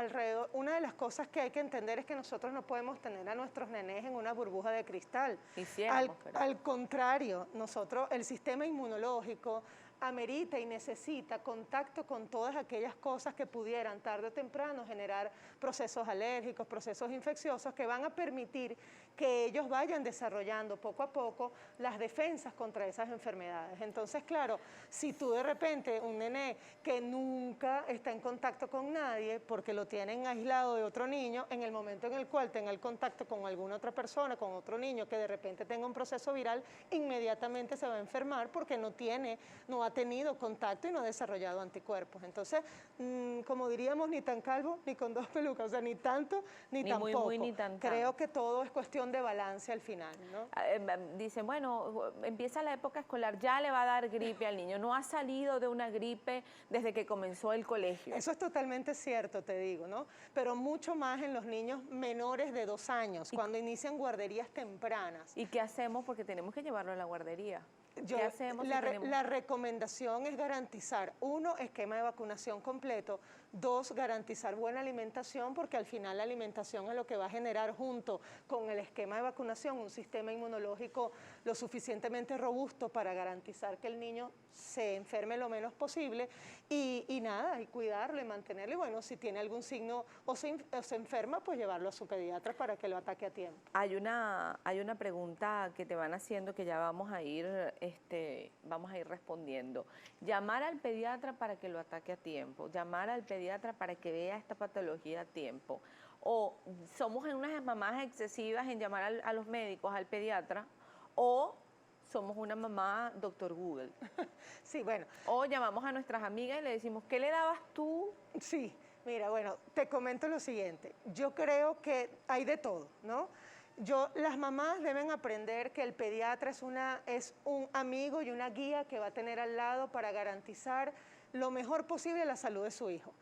una de las cosas que hay que entender es que nosotros no podemos tener a nuestros nenes en una burbuja de cristal. Al contrario, el sistema inmunológico amerita y necesita contacto con todas aquellas cosas que pudieran tarde o temprano generar procesos alérgicos, procesos infecciosos que van a permitir que ellos vayan desarrollando poco a poco las defensas contra esas enfermedades. Entonces, claro, si tú de repente, un nené que nunca está en contacto con nadie porque lo tienen aislado de otro niño, en el momento en el cual tenga el contacto con alguna otra persona, con otro niño que de repente tenga un proceso viral, inmediatamente se va a enfermar porque no ha tenido contacto y no ha desarrollado anticuerpos. Entonces, como diríamos, ni tan calvo ni con 2 pelucas, o sea, ni tanto ni tampoco. Muy, ni tan Creo que todo es cuestión de balance al final, ¿no? Dicen, bueno, empieza la época escolar, ya le va a dar gripe al niño, no ha salido de una gripe desde que comenzó el colegio. Eso es totalmente cierto, te digo, ¿no? Pero mucho más en los niños menores de 2 años, cuando inician guarderías tempranas. ¿Y qué hacemos? Porque tenemos que llevarlo a la guardería. ¿Qué hacemos? La recomendación es garantizar, 1, esquema de vacunación completo, 2, garantizar buena alimentación, porque al final la alimentación es lo que va a generar junto con el esquema de vacunación un sistema inmunológico lo suficientemente robusto para garantizar que el niño se enferme lo menos posible y nada, y cuidarlo y mantenerlo. Y bueno, si tiene algún signo o se enferma, pues llevarlo a su pediatra para que lo ataque a tiempo. Hay una pregunta que te van haciendo que ya vamos a ir respondiendo. Llamar al pediatra para que lo ataque a tiempo, llamar al pediatra para que vea esta patología a tiempo. O somos en unas mamás excesivas en llamar a los médicos, al pediatra, o somos una mamá doctor Google. Sí, bueno. O llamamos a nuestras amigas y le decimos, ¿qué le dabas tú? Sí, mira, bueno, te comento lo siguiente. Yo creo que hay de todo, ¿no? Las mamás deben aprender que el pediatra es un amigo y una guía que va a tener al lado para garantizar lo mejor posible la salud de su hijo.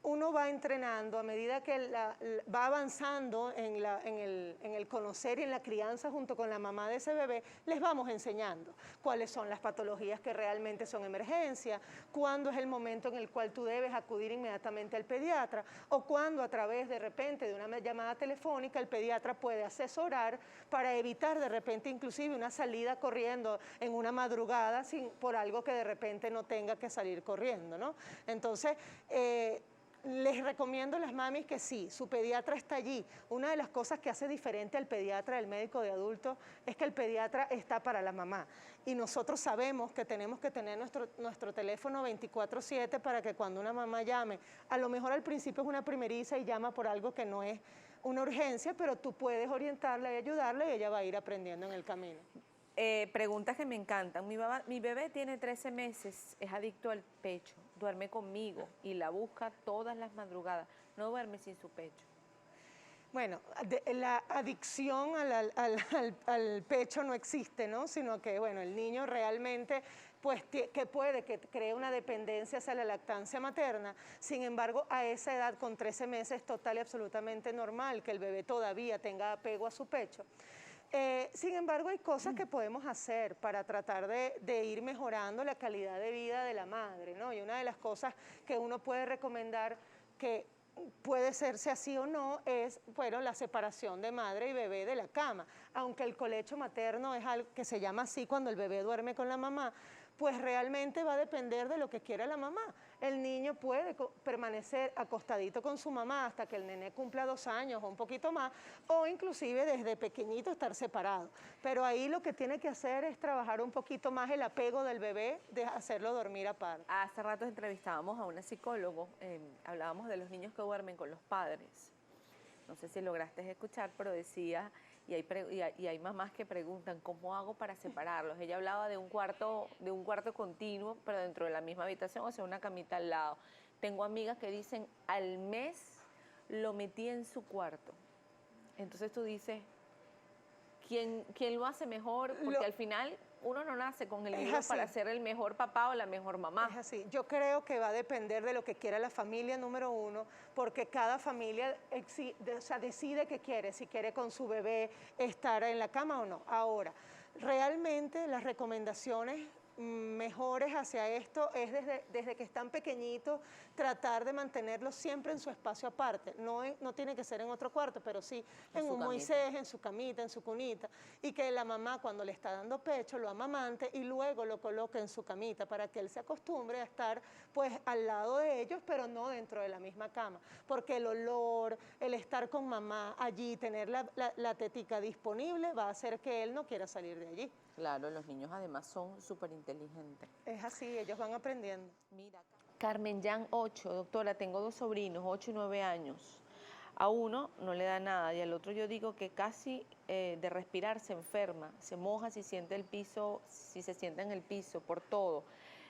Uno va entrenando a medida que va avanzando en el conocer y en la crianza junto con la mamá de ese bebé, les vamos enseñando cuáles son las patologías que realmente son emergencia, cuándo es el momento en el cual tú debes acudir inmediatamente al pediatra o cuándo a través de repente de una llamada telefónica el pediatra puede asesorar para evitar de repente inclusive una salida corriendo en una madrugada por algo que de repente no tenga que salir corriendo, ¿no? Entonces, les recomiendo a las mamis que sí, su pediatra está allí. Una de las cosas que hace diferente al pediatra del médico de adultos es que el pediatra está para la mamá. Y nosotros sabemos que tenemos que tener nuestro teléfono 24/7 para que cuando una mamá llame, a lo mejor al principio es una primeriza y llama por algo que no es una urgencia, pero tú puedes orientarla y ayudarla y ella va a ir aprendiendo en el camino. Preguntas que me encantan. Mi bebé tiene 13 meses, es adicto al pecho, duerme conmigo y la busca todas las madrugadas. No duerme sin su pecho. Bueno, la adicción al pecho no existe, ¿no? Sino que, bueno, el niño realmente, pues, que cree una dependencia hacia la lactancia materna. Sin embargo, a esa edad, con 13 meses, es total y absolutamente normal que el bebé todavía tenga apego a su pecho. Sin embargo, hay cosas que podemos hacer para tratar de ir mejorando la calidad de vida de la madre, ¿no? Y una de las cosas que uno puede recomendar que puede serse así o no, es, bueno, la separación de madre y bebé de la cama. Aunque el colecho materno es algo que se llama así cuando el bebé duerme con la mamá, pues realmente va a depender de lo que quiera la mamá. El niño puede permanecer acostadito con su mamá hasta que el nené cumpla 2 años o un poquito más, o inclusive desde pequeñito estar separado. Pero ahí lo que tiene que hacer es trabajar un poquito más el apego del bebé, de hacerlo dormir aparte. Hace rato entrevistábamos a una psicólogo, hablábamos de los niños que duermen con los padres. No sé si lograste escuchar, pero decía, y hay mamás que preguntan, ¿cómo hago para separarlos? Ella hablaba de un cuarto continuo, pero dentro de la misma habitación, o sea, una camita al lado. Tengo amigas que dicen, al mes lo metí en su cuarto. Entonces tú dices, ¿quién lo hace mejor? Porque al final uno no nace con el niño para ser el mejor papá o la mejor mamá. Es así. Yo creo que va a depender de lo que quiera la familia, número uno, porque cada familia decide qué quiere, si quiere con su bebé estar en la cama o no. Ahora, realmente las recomendaciones mejores hacia esto es desde que están pequeñitos tratar de mantenerlos siempre en su espacio aparte. No tiene que ser en otro cuarto, pero sí en un Moisés, en su camita, en su cunita, y que la mamá cuando le está dando pecho lo amamante y luego lo coloque en su camita para que él se acostumbre a estar pues al lado de ellos, pero no dentro de la misma cama, porque el olor, el estar con mamá allí, tener la tetica disponible va a hacer que él no quiera salir de allí. Claro, los niños además son súper inteligentes. Es así, ellos van aprendiendo. Mira, Carmen Jan 8, doctora, tengo 2 sobrinos, 8 y 9 años. A uno no le da nada y al otro yo digo que casi de respirar se enferma, se moja si siente el piso, si se sienta en el piso, por todo.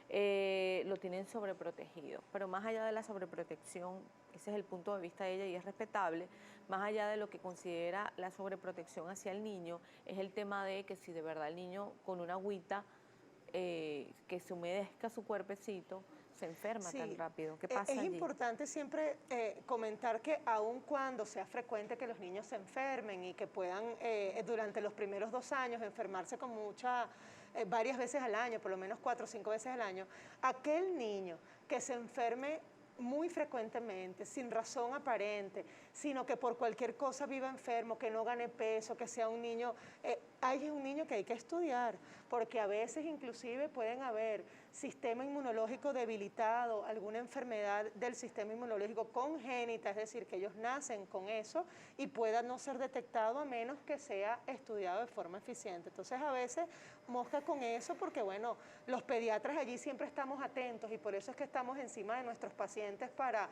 Lo tienen sobreprotegido, pero más allá de la sobreprotección, ese es el punto de vista de ella y es respetable, más allá de lo que considera la sobreprotección hacia el niño, es el tema de que si de verdad el niño con una agüita que se humedezca su cuerpecito, se enferma tan rápido. ¿Qué pasa Es allí? importante siempre comentar que aun cuando sea frecuente que los niños se enfermen y que puedan durante los primeros 2 años enfermarse con varias veces al año, por lo menos 4 o 5 veces al año, aquel niño que se enferme muy frecuentemente, sin razón aparente, sino que por cualquier cosa viva enfermo, que no gane peso, que sea un niño, hay un niño que hay que estudiar, porque a veces inclusive pueden haber sistema inmunológico debilitado, alguna enfermedad del sistema inmunológico congénita, es decir, que ellos nacen con eso y pueda no ser detectado a menos que sea estudiado de forma eficiente. Entonces a veces mosca con eso porque bueno, los pediatras allí siempre estamos atentos y por eso es que estamos encima de nuestros pacientes para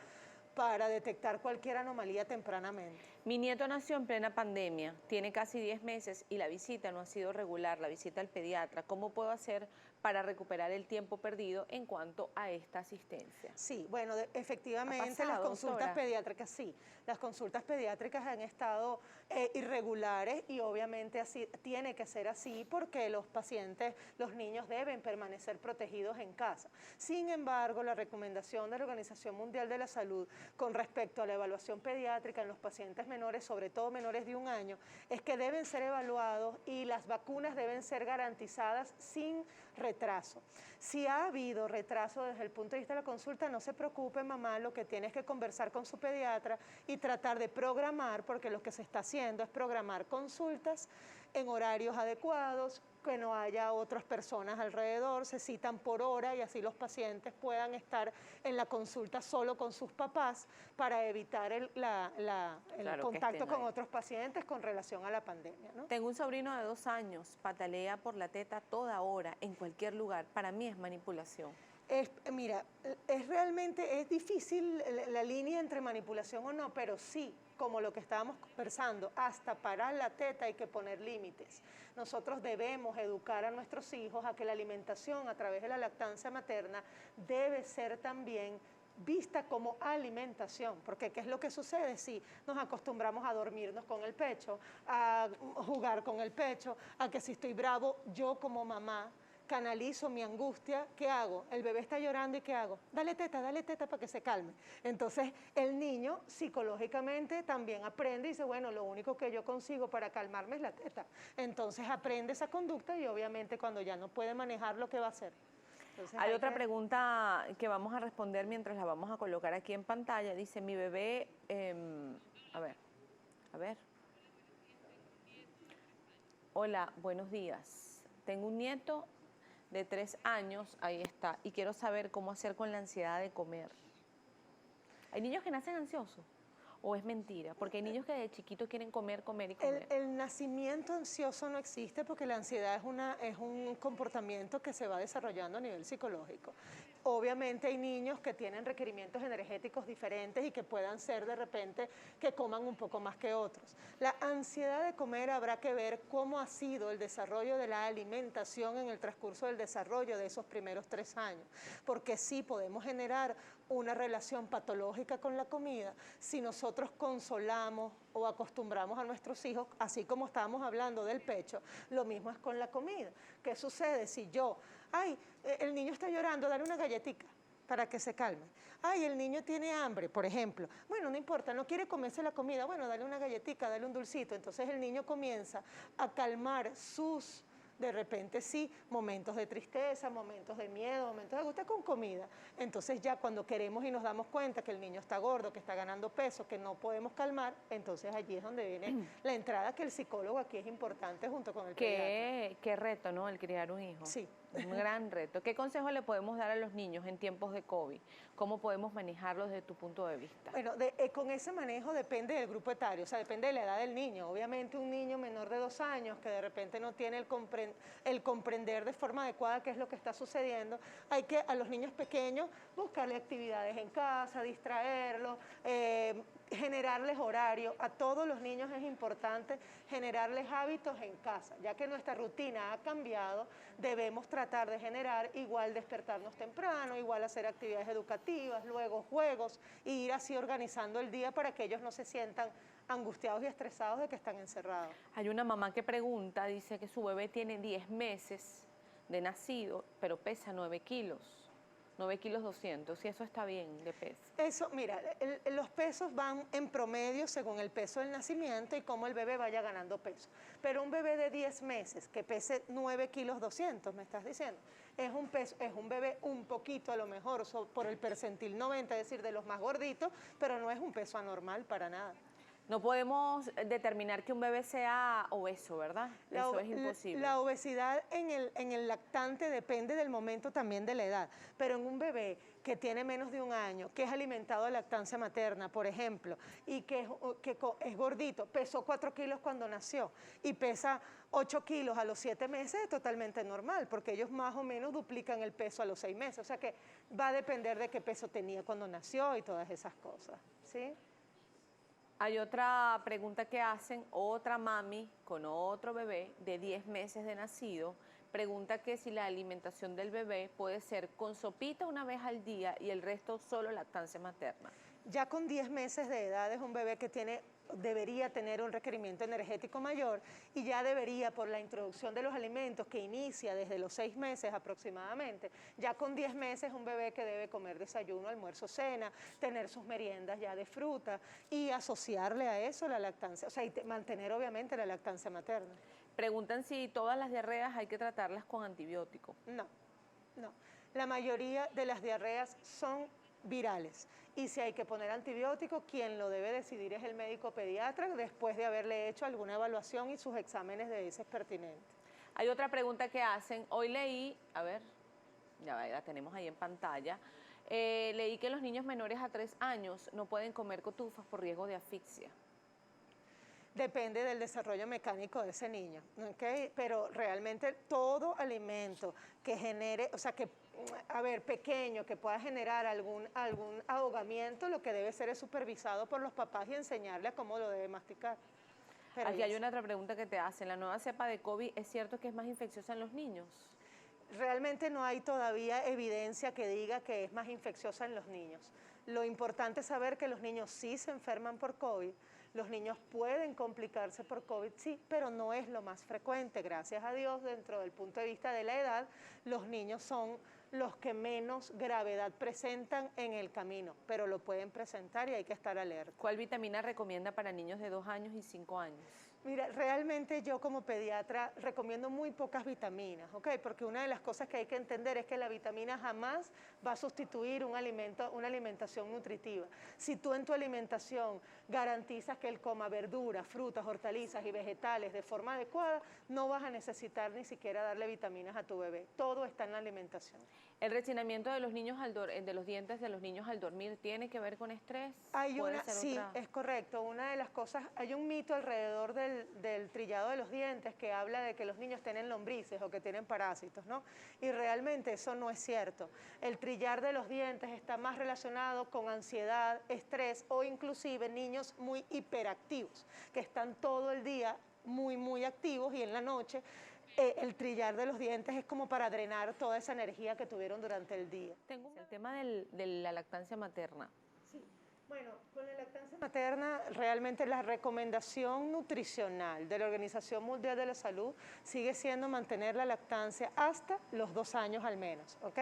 detectar cualquier anomalía tempranamente. Mi nieto nació en plena pandemia, tiene casi 10 meses y la visita no ha sido regular, la visita al pediatra. ¿Cómo puedo hacer para recuperar el tiempo perdido en cuanto a esta asistencia? Sí, bueno, efectivamente pasado, las consultas doctora? pediátricas, sí, las consultas pediátricas han estado irregulares y obviamente así tiene que ser así porque los pacientes, los niños deben permanecer protegidos en casa. Sin embargo, la recomendación de la Organización Mundial de la Salud con respecto a la evaluación pediátrica en los pacientes menores, sobre todo menores de 1 año, es que deben ser evaluados y las vacunas deben ser garantizadas sin retraso. Si ha habido retraso desde el punto de vista de la consulta, no se preocupe mamá, lo que tiene es que conversar con su pediatra y tratar de programar, porque lo que se está haciendo es programar consultas en horarios adecuados, que no haya otras personas alrededor, se citan por hora y así los pacientes puedan estar en la consulta solo con sus papás para evitar el contacto con otros pacientes con relación a la pandemia, ¿no? Tengo un sobrino de 2 años, patalea por la teta toda hora, en cualquier lugar. Para mí es manipulación. Mira, es difícil la línea entre manipulación o no, pero sí, como lo que estábamos conversando, hasta parar la teta hay que poner límites. Nosotros debemos educar a nuestros hijos a que la alimentación a través de la lactancia materna debe ser también vista como alimentación, porque ¿qué es lo que sucede? Si nos acostumbramos a dormirnos con el pecho, a jugar con el pecho, a que si estoy bravo, yo como mamá canalizo mi angustia, ¿qué hago? El bebé está llorando y ¿qué hago? Dale teta para que se calme. Entonces el niño psicológicamente también aprende y dice, bueno, lo único que yo consigo para calmarme es la teta. Entonces aprende esa conducta y obviamente cuando ya no puede manejar lo que va a hacer. Entonces, Hay otra que... pregunta que vamos a responder mientras la vamos a colocar aquí en pantalla. Dice, mi bebé, a ver. Hola, buenos días. Tengo un nieto de 3 años, ahí está, y quiero saber cómo hacer con la ansiedad de comer. ¿Hay niños que nacen ansiosos? ¿O es mentira? Porque hay niños que de chiquitos quieren comer, comer y comer. El nacimiento ansioso no existe porque la ansiedad es un comportamiento que se va desarrollando a nivel psicológico. Obviamente hay niños que tienen requerimientos energéticos diferentes y que puedan ser de repente que coman un poco más que otros. La ansiedad de comer habrá que ver cómo ha sido el desarrollo de la alimentación en el transcurso del desarrollo de esos primeros 3 años, porque sí podemos generar una relación patológica con la comida si nosotros consolamos o acostumbramos a nuestros hijos, así como estábamos hablando del pecho, lo mismo es con la comida. ¿Qué sucede si yo, el niño está llorando, dale una galletita para que se calme? El niño tiene hambre, por ejemplo. Bueno, no importa, no quiere comerse la comida, bueno, dale una galletita, dale un dulcito. Entonces el niño comienza a calmar sus... De repente sí, momentos de tristeza, momentos de miedo, momentos de angustia con comida. Entonces ya cuando queremos y nos damos cuenta que el niño está gordo, que está ganando peso, que no podemos calmar, entonces allí es donde viene la entrada, que el psicólogo aquí es importante junto con el pediatra. Qué reto, ¿no? El criar un hijo. Sí. Un gran reto. ¿Qué consejo le podemos dar a los niños en tiempos de COVID? ¿Cómo podemos manejarlos desde tu punto de vista? Bueno, con ese manejo depende del grupo etario, o sea, depende de la edad del niño. Obviamente un niño menor de 2 años que de repente no tiene el comprender de forma adecuada qué es lo que está sucediendo, hay que a los niños pequeños buscarle actividades en casa, distraerlos, generarles horario. A todos los niños es importante generarles hábitos en casa, ya que nuestra rutina ha cambiado, debemos tratar de generar igual despertarnos temprano, igual hacer actividades educativas, luego juegos, e ir así organizando el día para que ellos no se sientan angustiados y estresados de que están encerrados. Hay una mamá que pregunta, dice que su bebé tiene 10 meses de nacido, pero pesa 9 kilos. 9 kilos 200, si eso está bien de peso. Eso, mira, los pesos van en promedio según el peso del nacimiento y cómo el bebé vaya ganando peso. Pero un bebé de 10 meses que pese 9 kilos 200, me estás diciendo, es un bebé un poquito a lo mejor por el percentil 90, es decir, de los más gorditos, pero no es un peso anormal para nada. No podemos determinar que un bebé sea obeso, ¿verdad? Eso es imposible. La obesidad en el lactante depende del momento también de la edad, pero en un bebé que tiene menos de 1 año, que es alimentado a lactancia materna, por ejemplo, y que es gordito, pesó 4 kilos cuando nació y pesa 8 kilos a los 7 meses, es totalmente normal, porque ellos más o menos duplican el peso a los 6 meses, o sea que va a depender de qué peso tenía cuando nació y todas esas cosas, ¿sí? Hay otra pregunta que hacen, otra mami con otro bebé de 10 meses de nacido, pregunta que si la alimentación del bebé puede ser con sopita una vez al día y el resto solo lactancia materna. Ya con 10 meses de edad es un bebé que debería tener un requerimiento energético mayor y ya debería, por la introducción de los alimentos que inicia desde los 6 meses aproximadamente, ya con 10 meses un bebé que debe comer desayuno, almuerzo, cena, tener sus meriendas ya de fruta y asociarle a eso la lactancia, o sea, y mantener obviamente la lactancia materna. Preguntan si todas las diarreas hay que tratarlas con antibiótico. No. La mayoría de las diarreas son virales y si hay que poner antibiótico, quien lo debe decidir es el médico pediatra después de haberle hecho alguna evaluación y sus exámenes de heces pertinentes. Hay otra pregunta que hacen, hoy leí, a ver, ya la tenemos ahí en pantalla, leí que los niños menores a 3 años no pueden comer cotufas por riesgo de asfixia. Depende del desarrollo mecánico de ese niño, ¿ok? Pero realmente todo alimento que genere, o sea, pequeño, que pueda generar algún ahogamiento, lo que debe ser es supervisado por los papás y enseñarle a cómo lo debe masticar. Pero aquí hay una otra pregunta que te hacen, ¿la nueva cepa de COVID es cierto que es más infecciosa en los niños? Realmente no hay todavía evidencia que diga que es más infecciosa en los niños. Lo importante es saber que los niños sí se enferman por COVID. Los niños pueden complicarse por COVID, sí, pero no es lo más frecuente. Gracias a Dios, dentro del punto de vista de la edad, los niños son los que menos gravedad presentan en el camino, pero lo pueden presentar y hay que estar alerta. ¿Cuál vitamina recomienda para niños de 2 años y 5 años? Mira, realmente yo como pediatra recomiendo muy pocas vitaminas, ¿ok? Porque una de las cosas que hay que entender es que la vitamina jamás va a sustituir un alimento, una alimentación nutritiva. Si tú en tu alimentación garantizas que él coma verduras, frutas, hortalizas y vegetales de forma adecuada, no vas a necesitar ni siquiera darle vitaminas a tu bebé. Todo está en la alimentación. ¿El rechinamiento de los niños de los dientes de los niños al dormir tiene que ver con estrés? Sí, es correcto. Una de las cosas, hay un mito alrededor del trillado de los dientes que habla de que los niños tienen lombrices o que tienen parásitos, ¿no? Y realmente eso no es cierto. El trillar de los dientes está más relacionado con ansiedad, estrés o inclusive niños muy hiperactivos, que están todo el día muy activos y en la noche el trillar de los dientes es como para drenar toda esa energía que tuvieron durante el día. Tengo el tema de la lactancia materna. Bueno, con la lactancia materna, realmente la recomendación nutricional de la Organización Mundial de la Salud sigue siendo mantener la lactancia hasta los 2 años al menos, ¿ok?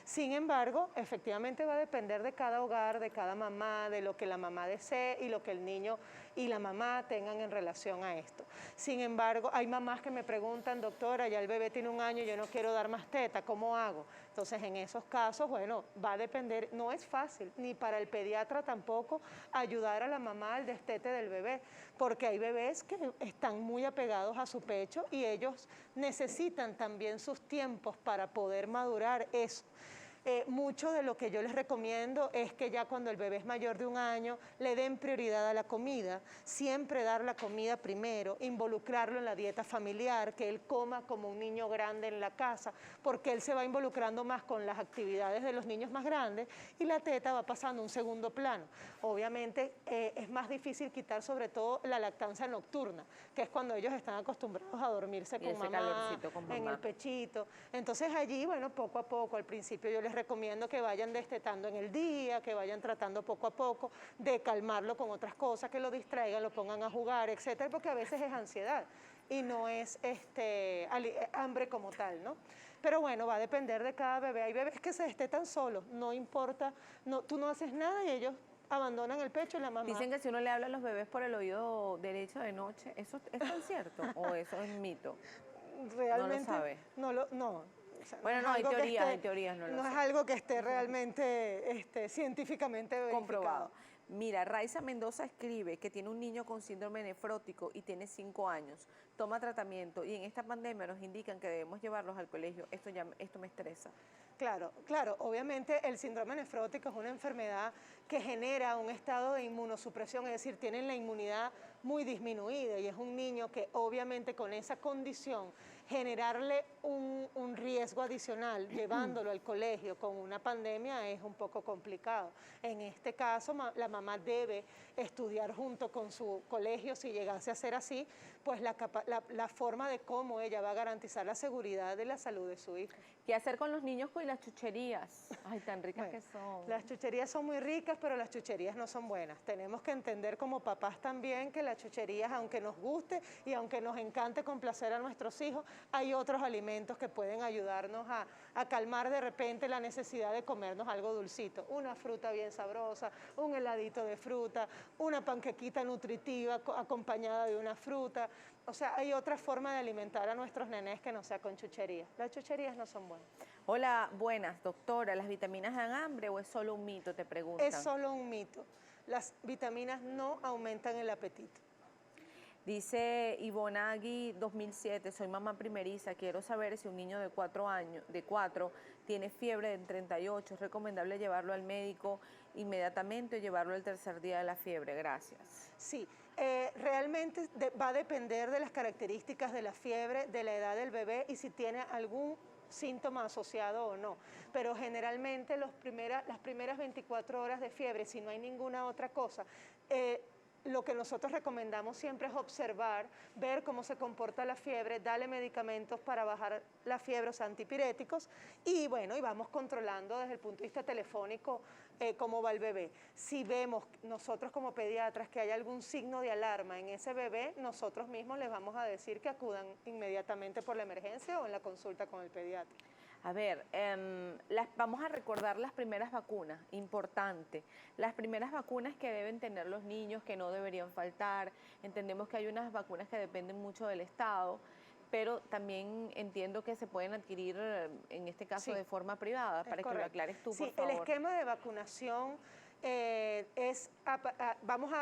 Sin embargo, efectivamente va a depender de cada hogar, de cada mamá, de lo que la mamá desee y lo que el niño y la mamá tengan en relación a esto. Sin embargo, hay mamás que me preguntan, doctora, ya el bebé tiene 1 año y yo no quiero dar más teta, ¿cómo hago? Entonces, en esos casos, bueno, va a depender, no es fácil, ni para el pediatra tampoco, ayudar a la mamá al destete del bebé, porque hay bebés que están muy apegados a su pecho y ellos necesitan también sus tiempos para poder madurar eso. Mucho de lo que yo les recomiendo es que ya cuando el bebé es mayor de 1 año le den prioridad a la comida, siempre dar la comida primero, involucrarlo en la dieta familiar, que él coma como un niño grande en la casa, porque él se va involucrando más con las actividades de los niños más grandes y la teta va pasando a un segundo plano. Obviamente es más difícil quitar sobre todo la lactancia nocturna, que es cuando ellos están acostumbrados a dormirse con mamá, en el pechito. Entonces allí, bueno, poco a poco, al principio yo les recomiendo que vayan destetando en el día, que vayan tratando poco a poco de calmarlo con otras cosas, que lo distraigan, lo pongan a jugar, etcétera, porque a veces es ansiedad y no es hambre como tal, ¿no? Pero bueno, va a depender de cada bebé. Hay bebés que se destetan solos, no importa, no, tú no haces nada y ellos abandonan el pecho y la mamá... Dicen que si uno le habla a los bebés por el oído derecho de noche, ¿eso es tan cierto o eso es mito? Realmente no lo sabe. No. O sea, bueno, no, hay teorías, no lo sé. No es algo que esté realmente científicamente verificado. Comprobado. Mira, Raiza Mendoza escribe que tiene un niño con síndrome nefrótico y tiene 5 años, toma tratamiento y en esta pandemia nos indican que debemos llevarlos al colegio. Esto me estresa. Claro, obviamente el síndrome nefrótico es una enfermedad que genera un estado de inmunosupresión, es decir, tienen la inmunidad muy disminuida y es un niño que obviamente con esa condición generarle un riesgo adicional llevándolo al colegio con una pandemia es un poco complicado. En este caso la mamá debe estudiar junto con su colegio, si llegase a ser así, pues la forma de cómo ella va a garantizar la seguridad de la salud de su hijo. ¿Qué hacer con los niños con las chucherías? Ay, tan ricas que son. Las chucherías son muy ricas, pero las chucherías no son buenas. Tenemos que entender como papás también que las chucherías, aunque nos guste y aunque nos encante complacer a nuestros hijos, hay otros alimentos que pueden ayudarnos a calmar de repente la necesidad de comernos algo dulcito. Una fruta bien sabrosa, un heladito de fruta, una panquequita nutritiva acompañada de una fruta. O sea, hay otra forma de alimentar a nuestros nenés que no sea con chucherías. Las chucherías no son buenas. Hola, buenas, doctora. ¿Las vitaminas dan hambre o es solo un mito? Te preguntan. Es solo un mito. Las vitaminas no aumentan el apetito. Dice Ivonagui 2007, soy mamá primeriza, quiero saber si un niño de 4 tiene fiebre de 38, es recomendable llevarlo al médico inmediatamente o llevarlo el tercer día de la fiebre. Gracias. Sí, realmente va a depender de las características de la fiebre, de la edad del bebé y si tiene algún síntoma asociado o no, pero generalmente las primeras 24 horas de fiebre, si no hay ninguna otra cosa, lo que nosotros recomendamos siempre es observar, ver cómo se comporta la fiebre, darle medicamentos para bajar la fiebre, o sea, antipiréticos, y bueno, y vamos controlando desde el punto de vista telefónico cómo va el bebé. Si vemos nosotros como pediatras que hay algún signo de alarma en ese bebé, nosotros mismos les vamos a decir que acudan inmediatamente por la emergencia o en la consulta con el pediatra. A ver, vamos a recordar las primeras vacunas, importante. Las primeras vacunas que deben tener los niños, que no deberían faltar. Entendemos que hay unas vacunas que dependen mucho del Estado, pero también entiendo que se pueden adquirir, en este caso, Sí, de forma privada, para que lo aclares tú, por Sí, favor. el esquema de vacunación vamos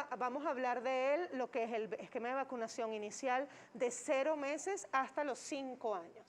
a hablar de él, lo que es el esquema de vacunación inicial de 0 meses hasta los 5 años.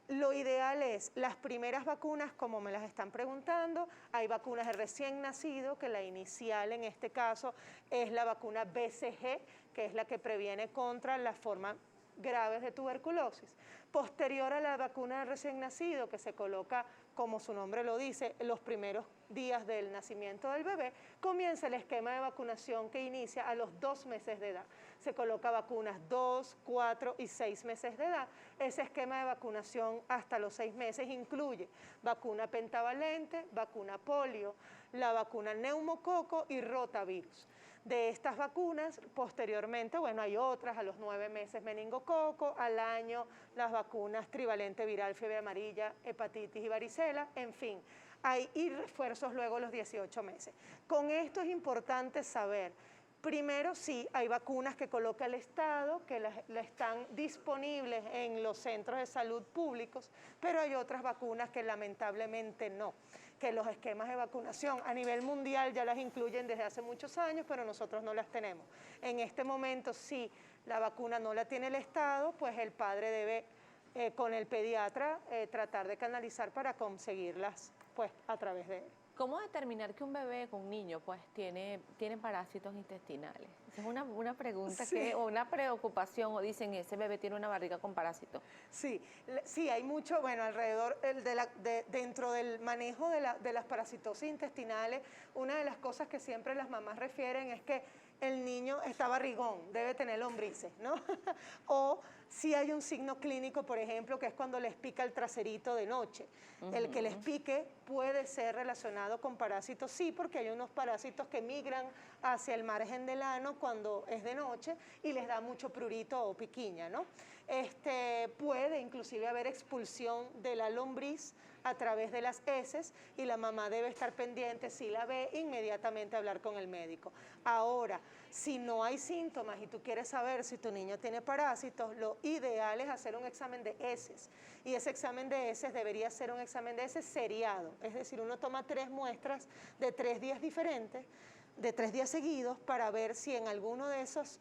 Lo ideal es las primeras vacunas, como me las están preguntando, hay vacunas de recién nacido, que la inicial en este caso es la vacuna BCG, que es la que previene contra las formas graves de tuberculosis. Posterior a la vacuna de recién nacido, que se coloca, como su nombre lo dice, en los primeros días del nacimiento del bebé, comienza el esquema de vacunación que inicia a los 2 meses de edad. Se coloca vacunas 2, 4 y 6 meses de edad. Ese esquema de vacunación hasta los 6 meses incluye vacuna pentavalente, vacuna polio, la vacuna neumococo y rotavirus. De estas vacunas, posteriormente, bueno, hay otras, a los 9 meses meningococo, al año las vacunas trivalente viral, fiebre amarilla, hepatitis y varicela, en fin, hay y refuerzos luego a los 18 meses. Con esto es importante saber, primero, sí, hay vacunas que coloca el Estado, que están disponibles en los centros de salud públicos, pero hay otras vacunas que lamentablemente no, que los esquemas de vacunación a nivel mundial ya las incluyen desde hace muchos años, pero nosotros no las tenemos. En este momento, si la vacuna no la tiene el Estado, pues el padre debe, con el pediatra, tratar de canalizar para conseguirlas pues, a través de él. ¿Cómo determinar que un bebé, un niño, pues tiene parásitos intestinales? Esa es una pregunta o una preocupación, o dicen, ese bebé tiene una barriga con parásitos. Sí, sí, hay mucho, bueno, alrededor, dentro del manejo de las parasitosis intestinales, una de las cosas que siempre las mamás refieren es que el niño está barrigón, debe tener lombrices, ¿no? O si hay un signo clínico, por ejemplo, que es cuando les pica el traserito de noche. El que les pique puede ser relacionado con parásitos, sí, porque hay unos parásitos que migran hacia el margen del ano cuando es de noche y les da mucho prurito o piquiña, ¿no? Puede inclusive haber expulsión de la lombriz a través de las heces y la mamá debe estar pendiente, si la ve, inmediatamente hablar con el médico. Ahora, si no hay síntomas y tú quieres saber si tu niño tiene parásitos, lo ideal es hacer un examen de heces. Y ese examen de heces debería ser un examen de heces seriado, es decir, uno toma 3 muestras de 3 días diferentes, de 3 días seguidos, para ver si en alguno de esas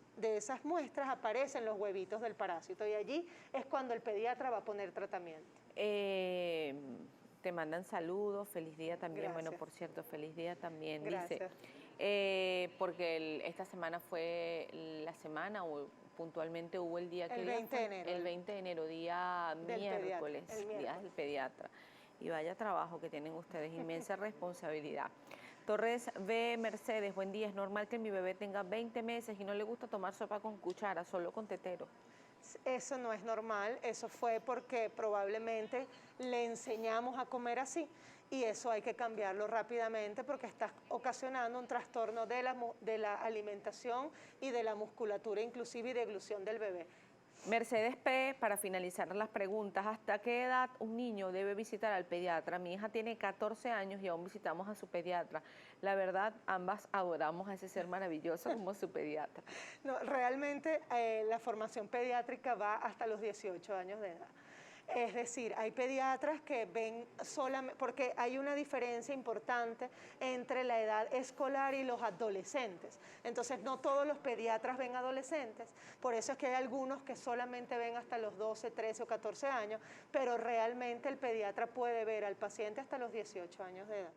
muestras aparecen los huevitos del parásito. Y allí es cuando el pediatra va a poner tratamiento. Te mandan saludos, feliz día también. Gracias. Bueno, por cierto, feliz día también. Gracias. Dice, porque esta semana fue la semana, o puntualmente hubo el día que... El 20 de enero. El 20 de enero, día miércoles, día del pediatra. Y vaya trabajo que tienen ustedes, inmensa responsabilidad. Torres B. Mercedes, buen día. ¿Es normal que mi bebé tenga 20 meses y no le gusta tomar sopa con cuchara, solo con tetero? Eso no es normal, eso fue porque probablemente le enseñamos a comer así y eso hay que cambiarlo rápidamente porque está ocasionando un trastorno de la alimentación y de la musculatura, inclusive y de eglución del bebé. Mercedes P., para finalizar las preguntas, ¿hasta qué edad un niño debe visitar al pediatra? Mi hija tiene 14 años y aún visitamos a su pediatra. La verdad, ambas adoramos a ese ser maravilloso como su pediatra. No, realmente la formación pediátrica va hasta los 18 años de edad. Es decir, hay pediatras que ven solamente, porque hay una diferencia importante entre la edad escolar y los adolescentes. Entonces, no todos los pediatras ven adolescentes, por eso es que hay algunos que solamente ven hasta los 12, 13 o 14 años, pero realmente el pediatra puede ver al paciente hasta los 18 años de edad.